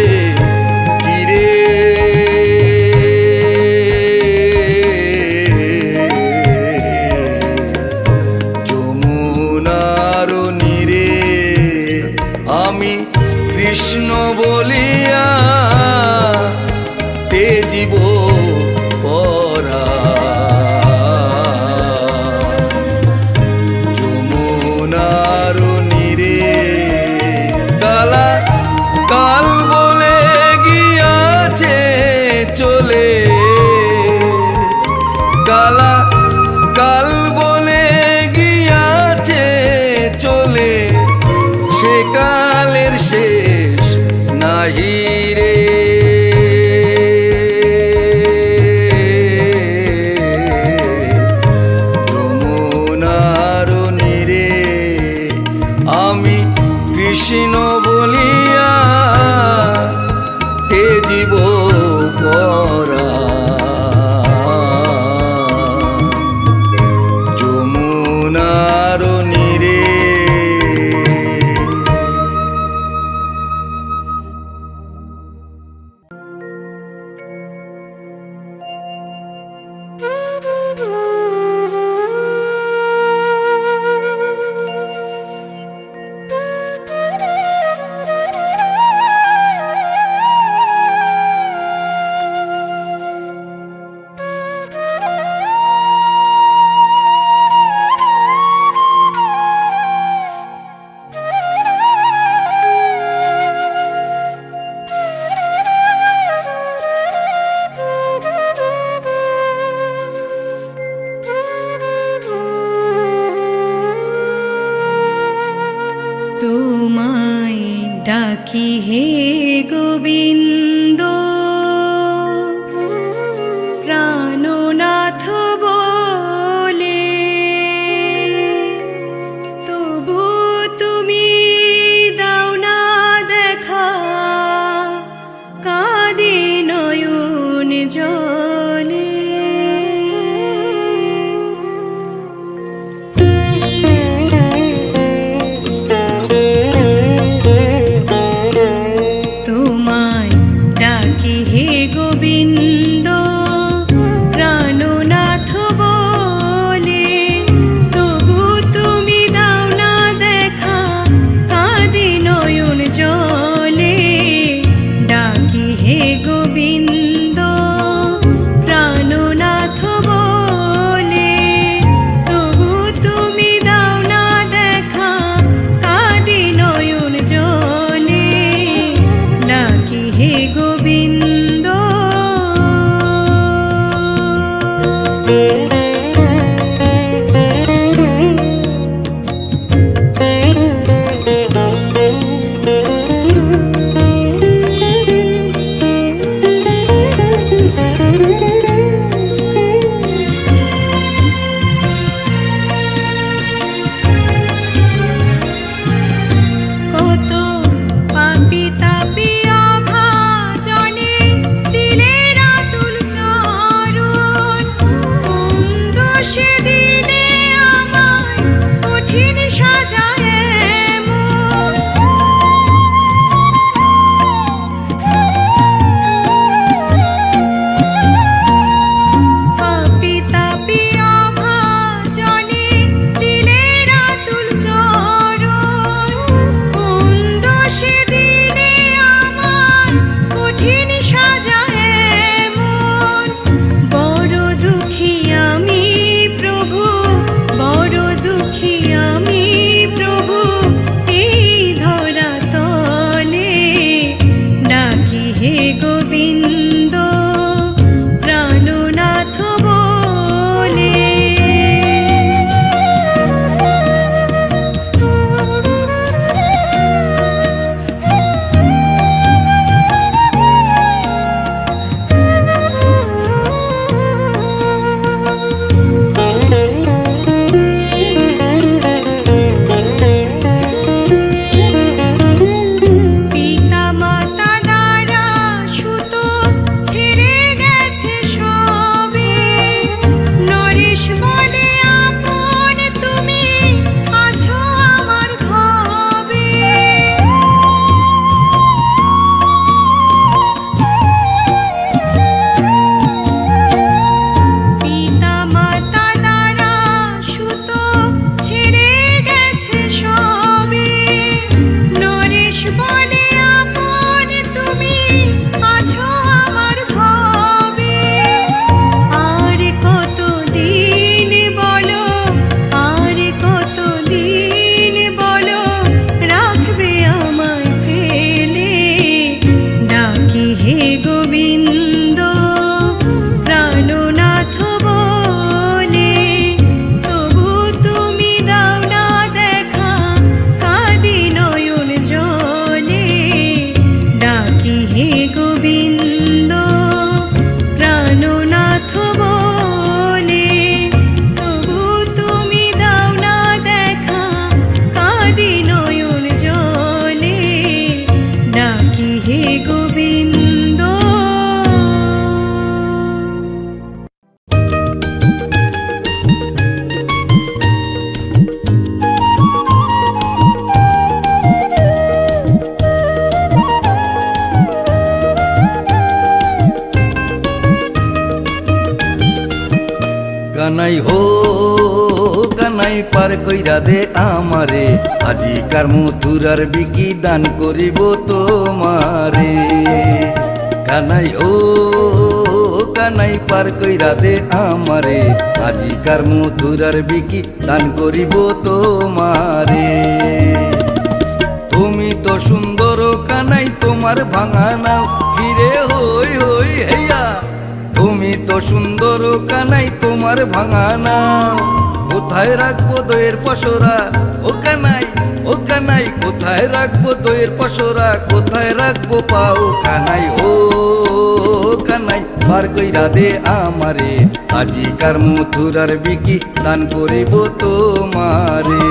কিরে যমুনার নীরে আমি কৃষ্ণ বলিয়া তেজিব পরাণ যমুনার নীরে কালা কাল বলে বেলা কাল বলে গিয়াছে চলে, সে কালের শেষ নাহি রে। যমুনার নীরে আমি কৃষ্ণ বলিয়া তেজিব পরা, যমুনার নীরে। তোমায় ডাকি হে গোবিন্দ, প্রাণনাথ বলে, তবু তুমি দাও না দেখা, কাঁদে নয়ন জলে। তোমায় ডাকি হে গোবিন্দ, প্রাণনাথ বলে, তবু তুমি দাও না দেখা, কাঁদে নয়ন জলে। ডাকি হে গোবিন্দ, প্রাণনাথ বলে, তবু তুমি দাও না দেখা, কাঁদে নয়ন জলে। ডাকি হে গোবিন্দ। কত পাপী তাপী অভাজনে দিলে রাতুল চরণ, কোন দোষে দিলে আমায় কঠিন সাজায় এমন। পাপী তাপী অভাজনে দিলে রাতুল চরণ, কোন দোষে দিলে আমায় কঠিন সাজায় এমন। বড় দুঃখী আমি প্রভু, কানাই হো কানাই পার কইরা দে আমারে, আজিকার মথুরার বিকি দান করিব তোমারে। কানাই ও কানাই পার কইরা দে আমারে, আজিকার মথুরার বিকি দান করিব তোমারে। তুমি তো সুন্দর কানাই তোমার ভাঙা নাও হিরে হই হই হেয়া। তুমি তো সুন্দর কানাই তোমার ভাঙা নাও, কোথায় রাখবো দইয়ের পসরা ও কানাই, ও কানাই কোথায় রাখবো দইয়ের পসরা, কোথায় রাখবো পাও কানাই ও কানাই পার কইরা দে আমারে, আজিকার মথুরার বিকি দান করিব তোমারে।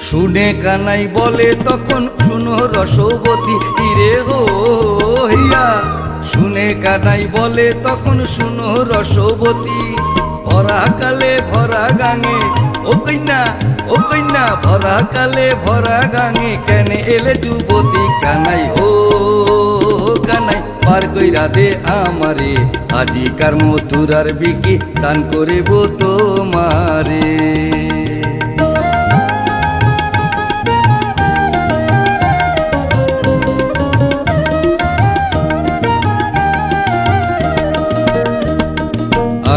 শুনে কানাই বলে তখন শুনো রসবতী হিরে হো হিয়া। শুনে কানাই বলে তখন শুনো রসবতী, ভরা কালে ভরা গাঙে ও কইনা, ও কইনা ভরা কালে ভরা গাঙে কেন এলে যুবতী। কানাই ও কানাই পার কইরা দে আমারে, আজিকার মথুরার বিকি দান করিব তোমারে।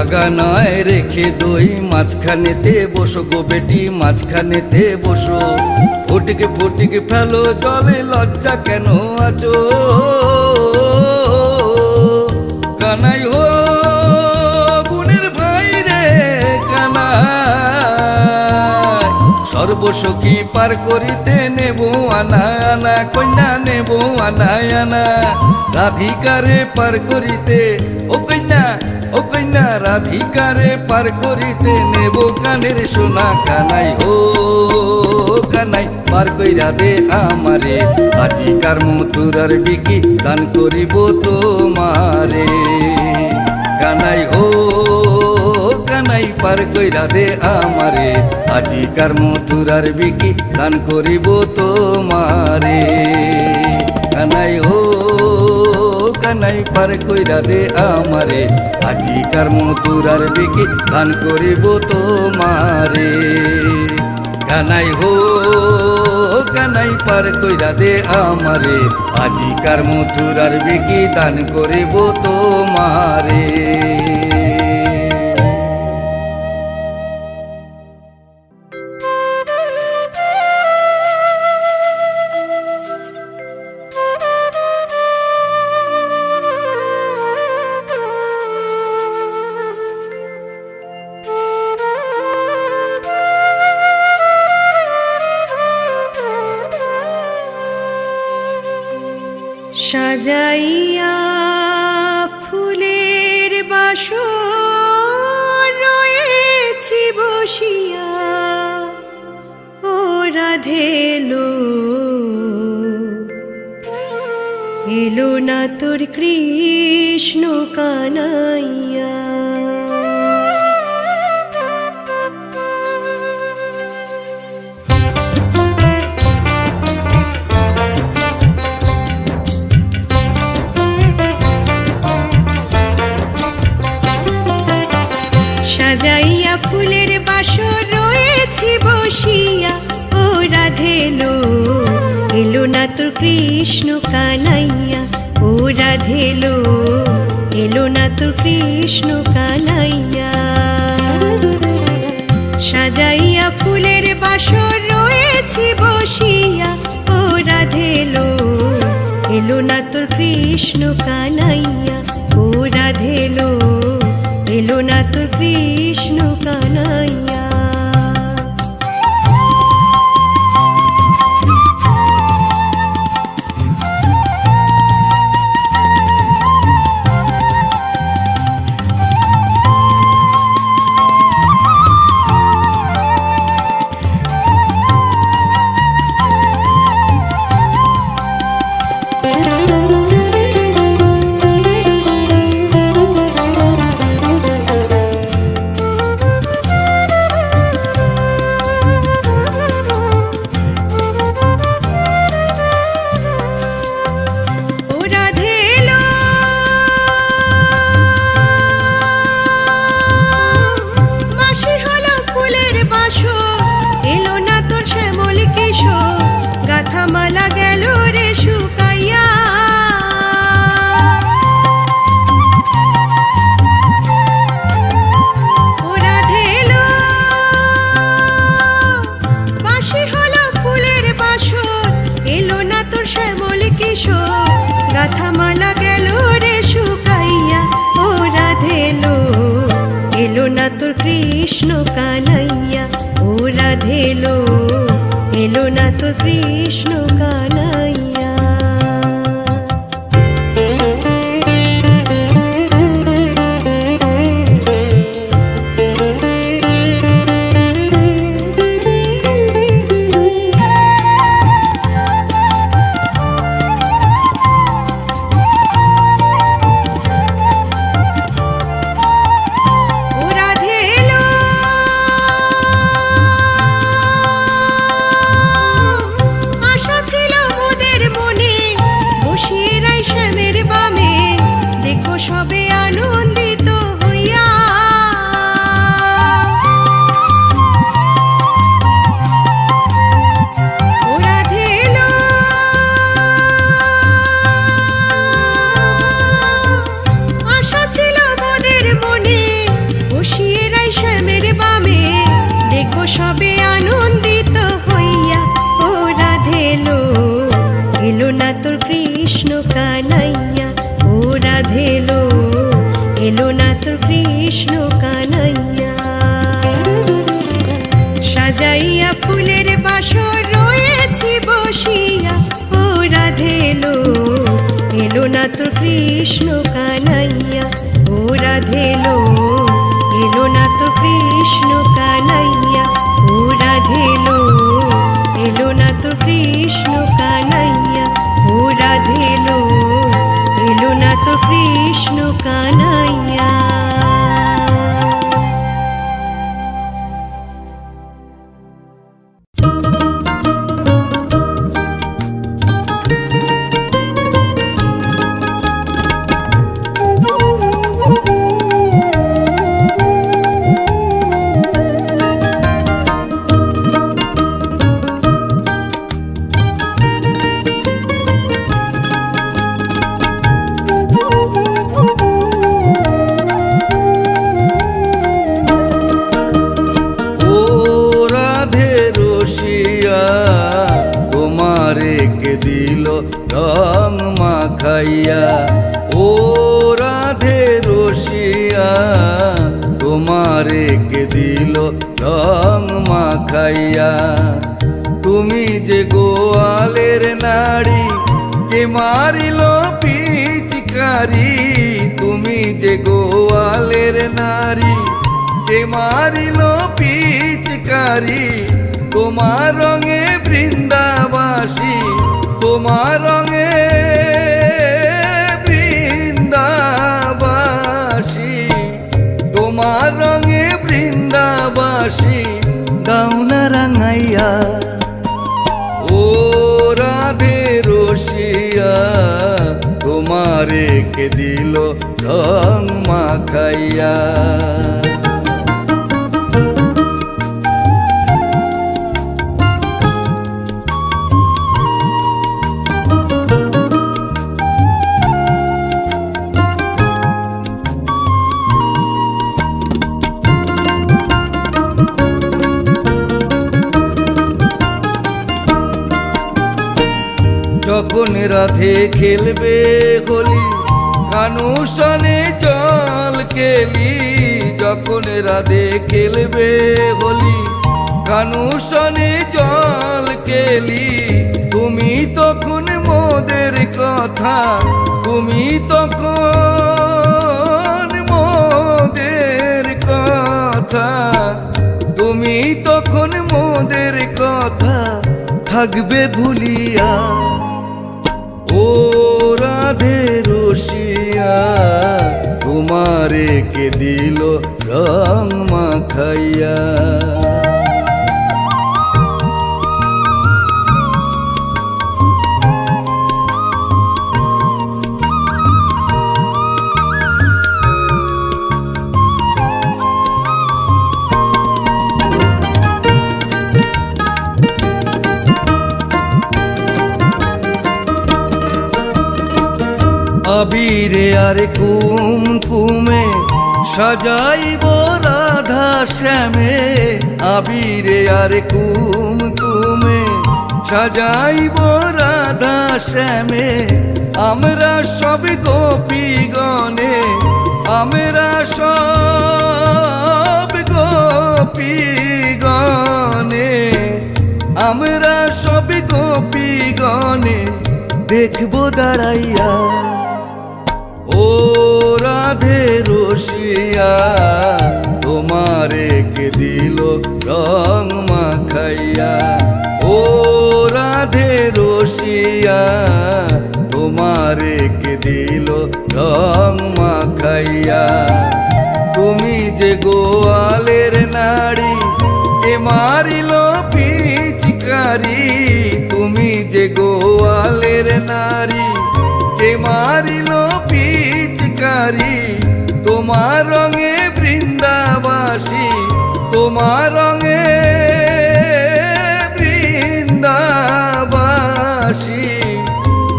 আগানায় রেখে দই মাঝখানেতে বসো গো বেটি, মাঝখানেতে বসো। ফটিকে ফটিকে ফেলো জলে লজ্জা কেন আছো, কানাই হো বোনের ভাই রে কানাই। সর্বসখী পার করিতে নেব আনা আনা, কন্যা নেব আনা আনা। রাধিকারে পার করিতে ও কন্যা, ও কন্যা রাধিকারে পার করিতে নেব কানের সোনা। কানাই ও কানাই পার কইরা দে আমারে, আজিকার মথুরার বিকি দান করিব তোমারে। কানাই ও কানাই পার কইরা দে আমারে, আজিকার মথুরার বিকি দান করিব তোমারে। কানাই ও কানাই পার কইরা দে আমারে, আজিকার মথুরার বিকি দান করিব তোমারে। কানাই হো কানাই পার কইরা দে আমারে, আজিকার মথুরার বিকি দান করিব তোমারে। সাজাইয়া ফুলের বাসর রয়েছি বসিয়া, ও রাধে এলো এলো না তোর কৃষ্ণ কানাইয়া। সাজাইয়া ফুলের বাসর রয়েছি বসিয়া, ও রাধে এলো এলো না তোর কৃষ্ণ কানাইয়া। ও রাধে এলো এলো না তোর কৃষ্ণ কানাইয়া। সাজাইয়া ফুলের বাসর রয়েছি বসিয়া, ও রাধে এলো এলো না তোর কৃষ্ণ কানাইয়া। ও রাধে এলো এলো না তোর কৃষ্ণ কানাইয়া। গাথামালা গেল রে শুকাইয়া, ও রাধেলো এলো না তোর কৃষ্ণ কানাইয়া, ও রাধেলো এলো না তোর কৃষ্ণ কানাইয়া। সবে আনন্দিত হইয়া ও রাধেলো আশা ছিল মোদের মনে, বসিয়ে রাই শ্যামের বামে, দেখো সবে আনন্দিত হইয়া। ও রাধেলো এলো না তোর কৃষ্ণ কানাইয়া, ও রাধেলো এলো না তোর কৃষ্ণ কানাইয়া। সাজাইয়া ফুলের বাসর রয়েছি বসিয়া, ও রাধেলো এলো না তোর কৃষ্ণ কানাইয়া, ও রাধেলো এলো না তোর কৃষ্ণ কানাইয়া, ও রাধেলো এলো না তোর কৃষ্ণ কানাইয়া, ও রাধেলো এলো না তোর কৃষ্ণ কানাইয়া। রং মাখাইয়া, ও রাধে রসিয়া তোমারে কে দিল রং মাখাইয়া। তুমি যে গোয়ালের নারী, কে মারিল পিচকারি, তুমি যে গোয়ালের নারী, কে মারিল পিচকারি। তোমার রঙে বৃন্দাবাসী, তোমার রঙে বৃন্দাবাসী, তোমার রঙে বৃন্দাবাসী দাউনা রাঙাইয়া। ও রাধে রসিয়া তোমারে কে দিল রং মাখাইয়া। যখন রাধে খেলবে হোলি, কানুসনে জল খেলি। যখন রাধে খেলবে হোলি, কানুসনে জল খেলি। তুমি তখন মোদের কথা, তুমি তখন মোদের কথা, তুমি তখন মোদের কথা থাকবে ভুলিয়া। ও রাধে রসিয়া তোমারে কে দিল রং মাখাইয়া। আবিরে আর কুমকুমে সাজাইব রাধা শ্যামে, আবিরে আর কুমকুমে সাজাইব রাধা শ্যামে আমরা সব গোপীগণে, আমরা সব গোপীগণে, আমরা সব গোপীগণে দেখব দাঁড়াইয়া ও রাধে রসিয়া তোমারে কে দিল রং মাখাইয়া, ও রাধে রসিয়া তোমারে কে দিল রং মাখাইয়া। তুমি যে গোয়ালের নারী কে মারিল পিচকারি, তুমি যে গোয়ালের নারী কে মারিল পিচকারি, তোমার রঙে বৃন্দাবাসী, তোমার রঙে বৃন্দাবাসী,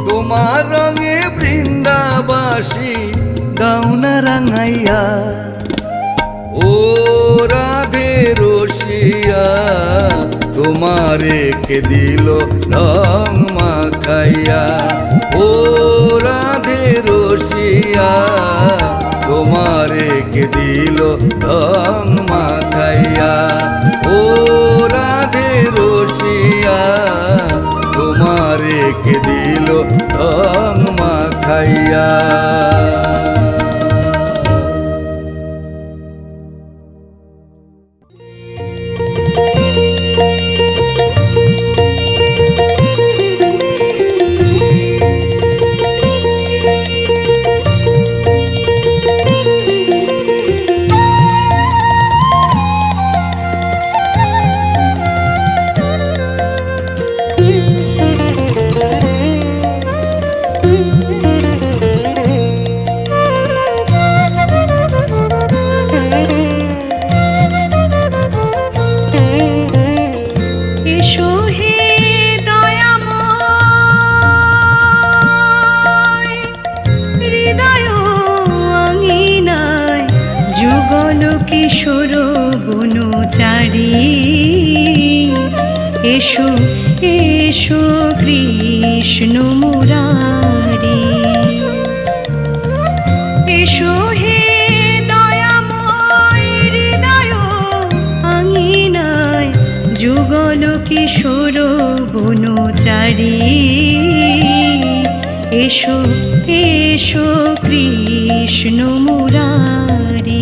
তোমার রঙে বৃন্দাবাসী দাউনা রাঙাইয়া ও রাধে রসিয়া তোমারে কে দিল রং মাখাইয়া, ও রাধে রসিয়া তোমারে কে দিল রং মাখাইয়া, ও রাধে রসিয়া তোমারে কে দিল রং মাখাইয়া। এসো এসো কৃষ্ণ মুরারি, এসো হে দয়াময় হৃদয় আঙিনায় যুগল কিশোর বনচারী, এসো এসো কৃষ্ণ মুরারি।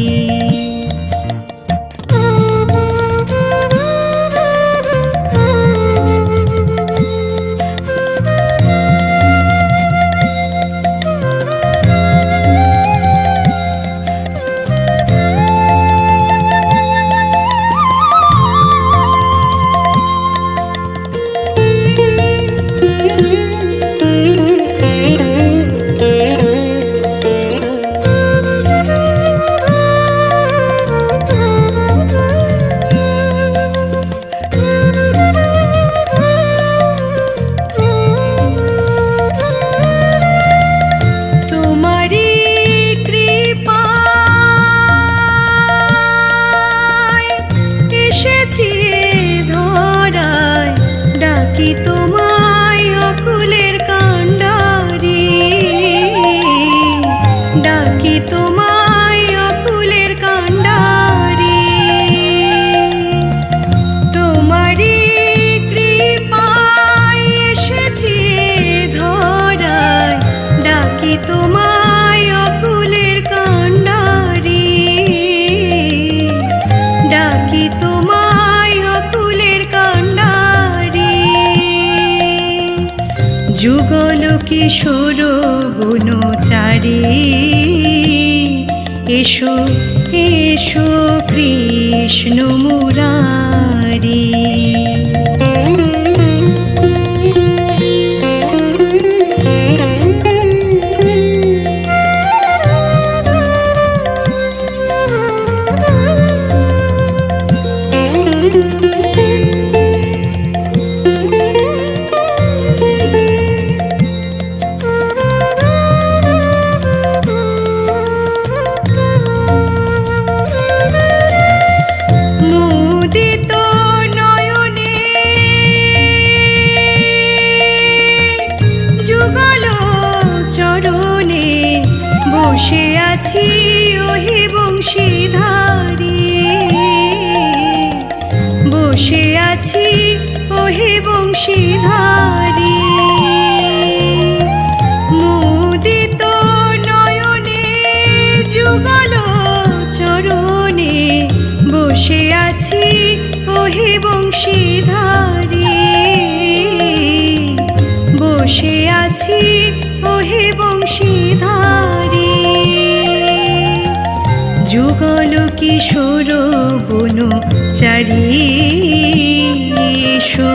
যুগল কিশোর বনচারী, এসো এসো কৃষ্ণ মুরারি। মুদিত নয়নে বসে আছি ওহে বংশীধারী, বসে আছি ওহে বংশীধারী। মুদিত নয়নে যুগল চরণে, বসে আছি ওহে বংশীধারী, বসে আছি ওহে বংশীধারী। যুগল কিশোর বনচারী, এসো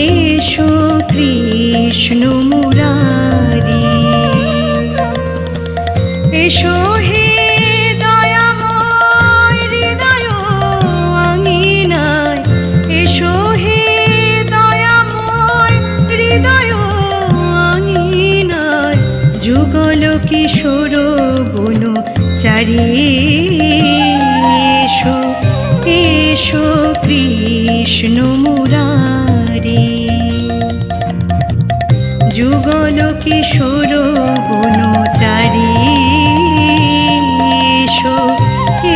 এসো কৃষ্ণ মুরারি। এসো হে দয়াময় হৃদয় আঙিনায়, এসো হে দয়াময় হৃদয় আঙিনায়। যুগল কিশোর বনচারী, এসো এসো কৃষ্ণ মুরারি। যুগল কিশোর বনচারী, এসো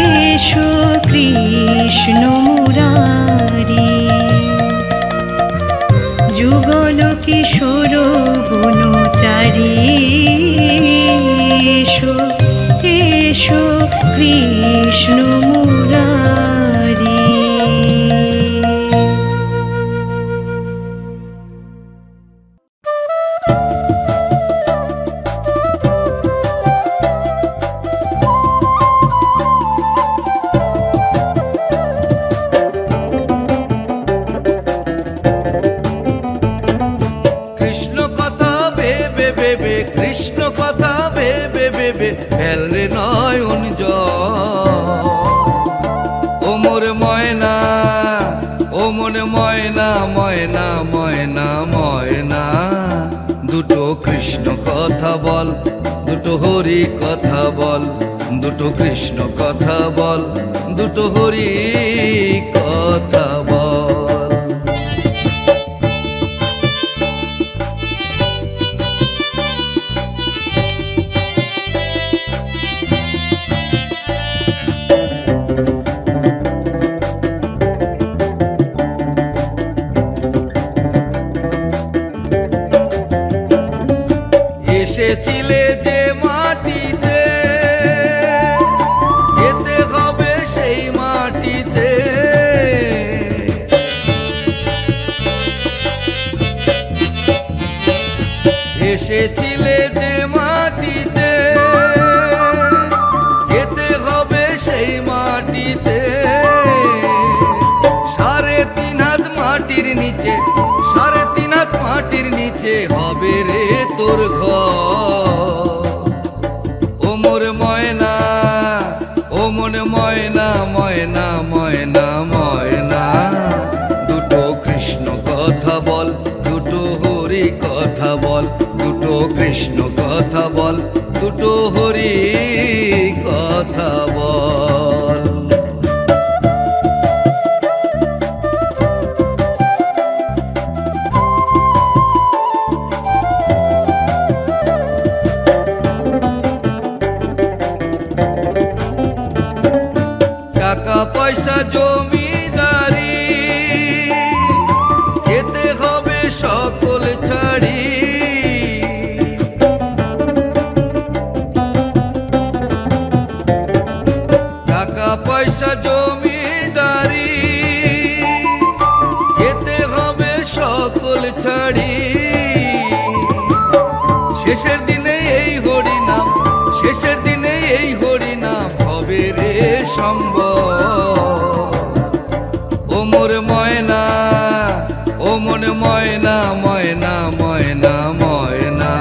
এসো কৃষ্ণ মুরারি। যুগল কিশোর বনচারী, এসো এসো কৃষ্ণ মুরারি। কৃষ্ণ কথা ভেবে ভেবে, কৃষ্ণ কথা ভেবে ভেবে ফেলরে নয়ন জল। ও মোর ময়না, ও মোর ময়না, ময়না ময়না ময়না। দুটো কৃষ্ণ কথা বল, দুটো হরি কথা বল, দুটো কৃষ্ণ কথা বল, দুটো হরি কথা বল। এসেছিলে যে মাটিতে, যেতে হবে সেই মাটিতে। এসেছিলে যে মাটিতে, যেতে হবে সেই মাটিতে। 3.5 হাত মাটির নিচে, 3.5 হাত মাটির নিচে হবে রে তোর ঘর। ও মোর ময়না, ও মোর ময়না, ময়না ময়না ময়না। দুটো কৃষ্ণ কথা বল, দুটো হরি কথা বল, দুটো কৃষ্ণ কথা বল, দুটো হরি কথা বল। টাকা পয়সা জমিদারি, যেতে হবে সকল ছাড়ি। টাকা পয়সা জমিদারি, যেতে হবে সকল ছাড়ি। শেষের দিনে এই হরি নাম, শেষের দিনে এই হরি নাম হবে রে সম্ভব। ও মোর ময়না, ও মোর ময়না, ময়না ময়না ময়না।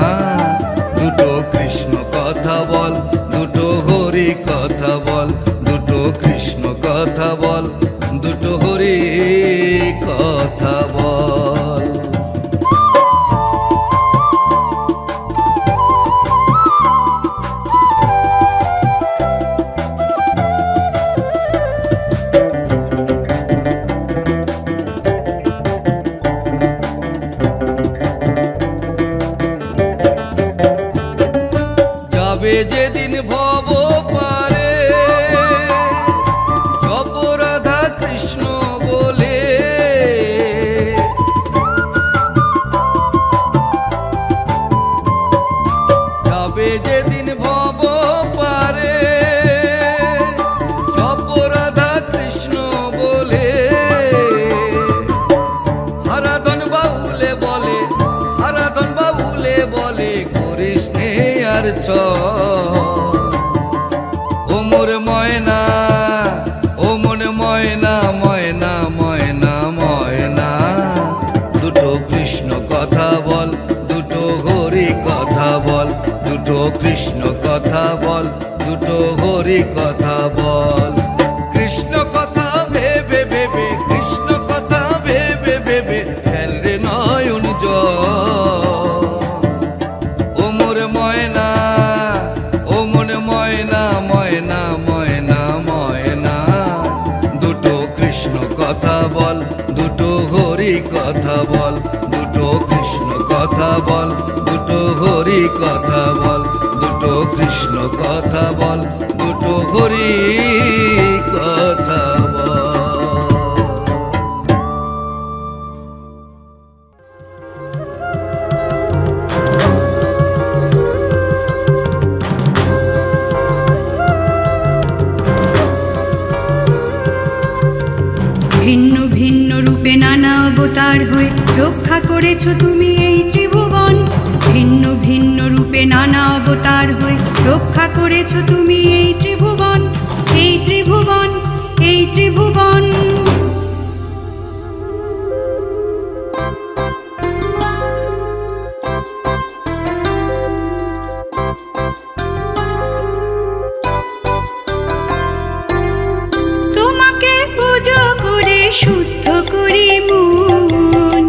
দুটো কৃষ্ণ কথা বল, দুটো হরি কথা বল, দুটো কৃষ্ণ কথা বল, দুটো হরি কথা বল। যেদিন হবে যেদিন ভব পারে জপ রাধা কৃষ্ণ বলে হারাধন বাউলে বলে হারাধন বাউলে বলে করিস নে আর চ ও মোর ময়না ও মন ময়না ময়না ময়না ময়না দুটো কৃষ্ণ কথা বল দুটো হরি কথা বল দুটো কৃষ্ণ কথা বল দুটো হরি কথা বল কৃষ্ণ কথা ভেবে ভেবে কৃষ্ণ কথা ভেবে ভেবে ফেল রে নয়ন জল ও মোর ময়না ও মন ময়না ময়না ময়না ময়না দুটো কৃষ্ণ কথা বল দুটো হরি কথা বল দুটো কৃষ্ণ কথা বল দুটো হরি কথা বল দুটো কৃষ্ণ কথা বল দুটো হরি কথা বল। ভিন্ন ভিন্ন রূপে নানা অবতার হয়ে রক্ষা করেছো তুমি এই ত্রিভুবন ভিন্ন ভিন্ন রূপে নানা অবতার হয়ে রক্ষা করেছো তুমি এই ত্রিভুবন এই ত্রিভুবন এই ত্রিভুবন তোমাকে পুজো করে শুদ্ধ করি মন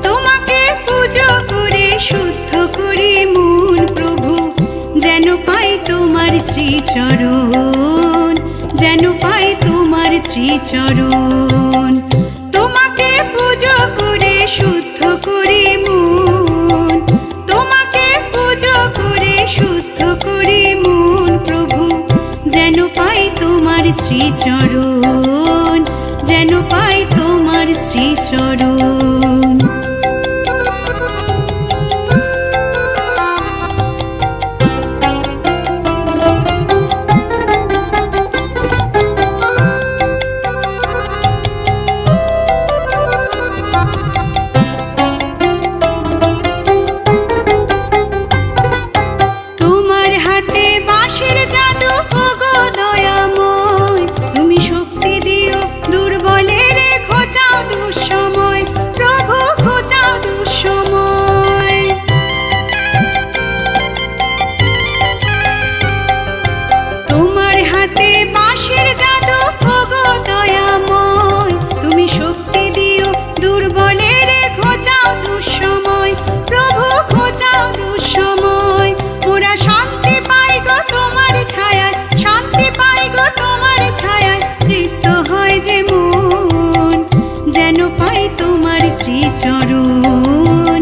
তোমাকে পুজো করে শুদ্ধ করি মন প্রভু যেন পাই তোমার শ্রীচরণ যেন পাই তোমার শ্রীচরণ তোমাকে পুজো করে শুদ্ধ করি মন তোমাকে পুজো করে শুদ্ধ করি মন প্রভু যেন পাই তোমার শ্রীচরণ যেন পাই তোমার শ্রীচরণ তোমার হাতে বাঁশের জাদু ওগো দয়াময় তুমি শক্তি দিও দুর্বলের খোঁচাও দুঃসময় প্রভু খোঁচাও দুঃসময় তোমার হাতে বাঁশের জাদু ওগো দয়াময় তুমি শক্তি দিও দুর্বলের খোঁচাও দুঃসময় প্রভু খোঁচাও দুঃসময় মোরা শান্তি পাই গো তোমার ছায়ায় শান্তি পাই গো তোমার ছায়ায় তৃপ্ত হয় যে মন যেন পাই তোমার শ্রীচরণ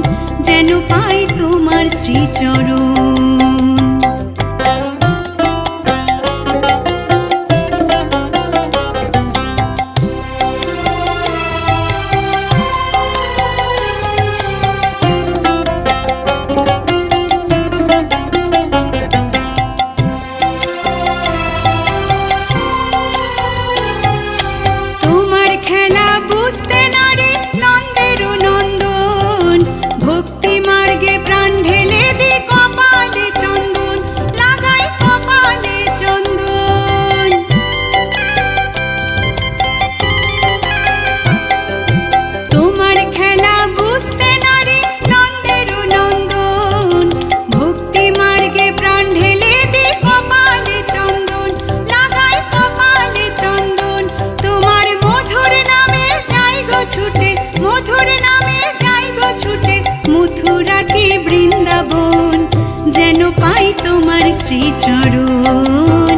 যেন পাই তোমার শ্রীচরণ তোমার খেলা বুঝতে না রে নন্দের নন্দন ভক্তি মার্গে প্রাণ ঢেলে দি কপালে চন্দন লাগাই কপালে চন্দন তোমার খেলা বুঝতে না রে নন্দের নন্দন ভক্তি মার্গে প্রাণ ঢেলে দি কপালে চন্দন লাগাই কপালে চন্দন তোমার মধুর নামে যাই গো ছুটে মধুর নামে যাই গো ছুটে মথুরা কি বৃন্দাবন যেন পাই তোমার শ্রীচরণ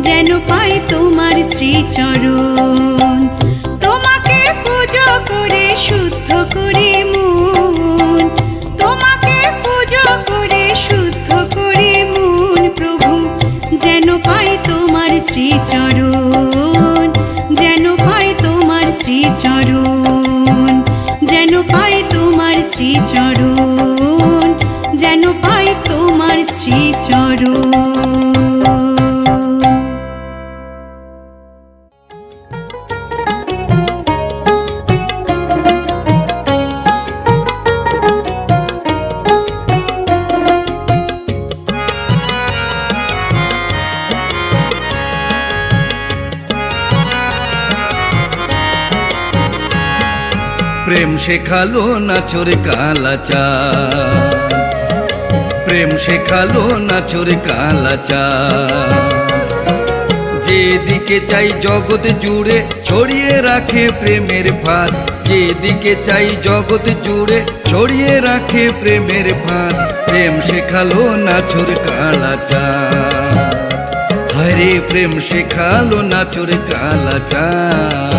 যেন পাই তোমার শ্রীচরণ তোমাকে পুজো করে শুদ্ধ করি মন তোমাকে পুজো করে শুদ্ধ করি মন প্রভু যেন পাই তোমার শ্রীচরণ যেন পাই তোমার শ্রীচরণ যেন পাই তোমার শ্রীচরণ যেন পাই তোমার শ্রীচরণ শুরু। প্রেম শেখালো নাচোর কালাচাঁদ, প্রেম শেখালো নাচোর কালাচাঁদ। যেদিকে চাই জগৎ জুড়ে ছড়িয়ে রাখে প্রেমের ফাঁদ, যেদিকে চাই জগৎ জুড়ে ছড়িয়ে রাখে প্রেমের ফাঁদ। প্রেম শেখালো নাচোর কালাচাঁদ, হরে প্রেম শেখালো নাচোর কালাচাঁদ।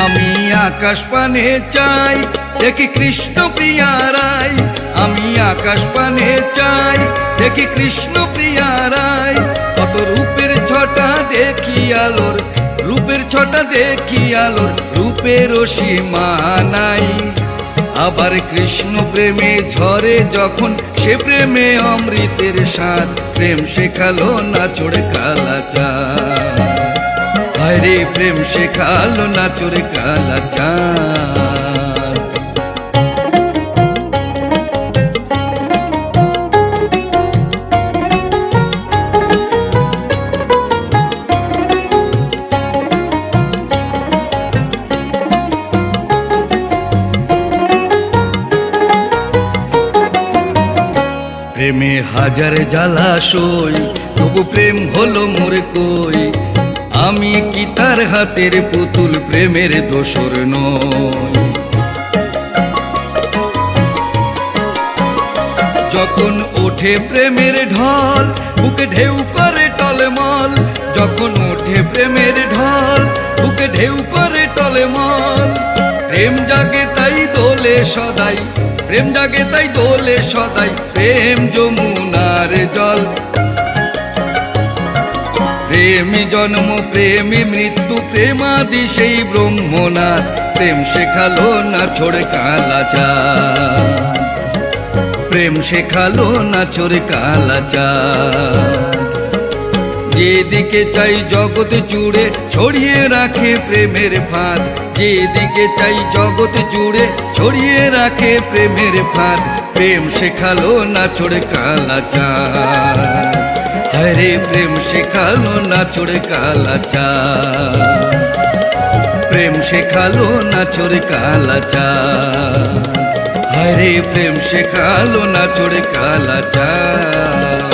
আমি আকাশ পানে চাই দেখি কৃষ্ণ প্রিয়া রায়, আমি আকাশ পানে চাই দেখি কৃষ্ণ প্রিয়া রায়। কত রূপের ছটা দেখি আলোর, রূপের ছটা দেখি আলোর, রূপের সীমা নাই। আবার কৃষ্ণ প্রেমে ঝরে যখন সে প্রেমে অমৃতের স্বাদ। প্রেম শেখালো নাচোর কালাচাঁদ, হরে প্রেম শেখালো নাচোর কালাচাঁদ। প্রেমে হাজার জ্বালাশয়, তবু প্রেম হলো মোর কই। আমি কি তার হাতের পুতুল, প্রেমের দোসর নই। যখন ওঠে প্রেমের ঢল, বুকে ঢেউ করে টলমল। যখন ওঠে প্রেমের ঢল, বুকে ঢেউ করে টলমল। প্রেম জাগে তাই দোলে সদাই, প্রেম জাগে তাই দোলে সদাই। প্রেম যমুনার জল, প্রেমী জন্ম প্রেমী মৃত্যু, প্রেমাদি সেই ব্রহ্মনাথ। প্রেম শেখালো নাচোর কালাচাঁদ, প্রেম শেখালো নাচোর কালাচাঁদ। যেদিকে চাই জগৎ জুড়ে ছড়িয়ে রাখে প্রেমের ফাঁদ, যেদিকে চাই জগৎ জুড়ে ছড়িয়ে রাখে প্রেমের ফাঁদ। প্রেম শেখালো নাচোর কালাচাঁদ, হরে প্রেম শেখালো নাচোর কালাচাঁদ। প্রেম শেখালো নাচোর কালাচাঁদ, হরে প্রেম শেখালো নাচোর কালাচাঁদ।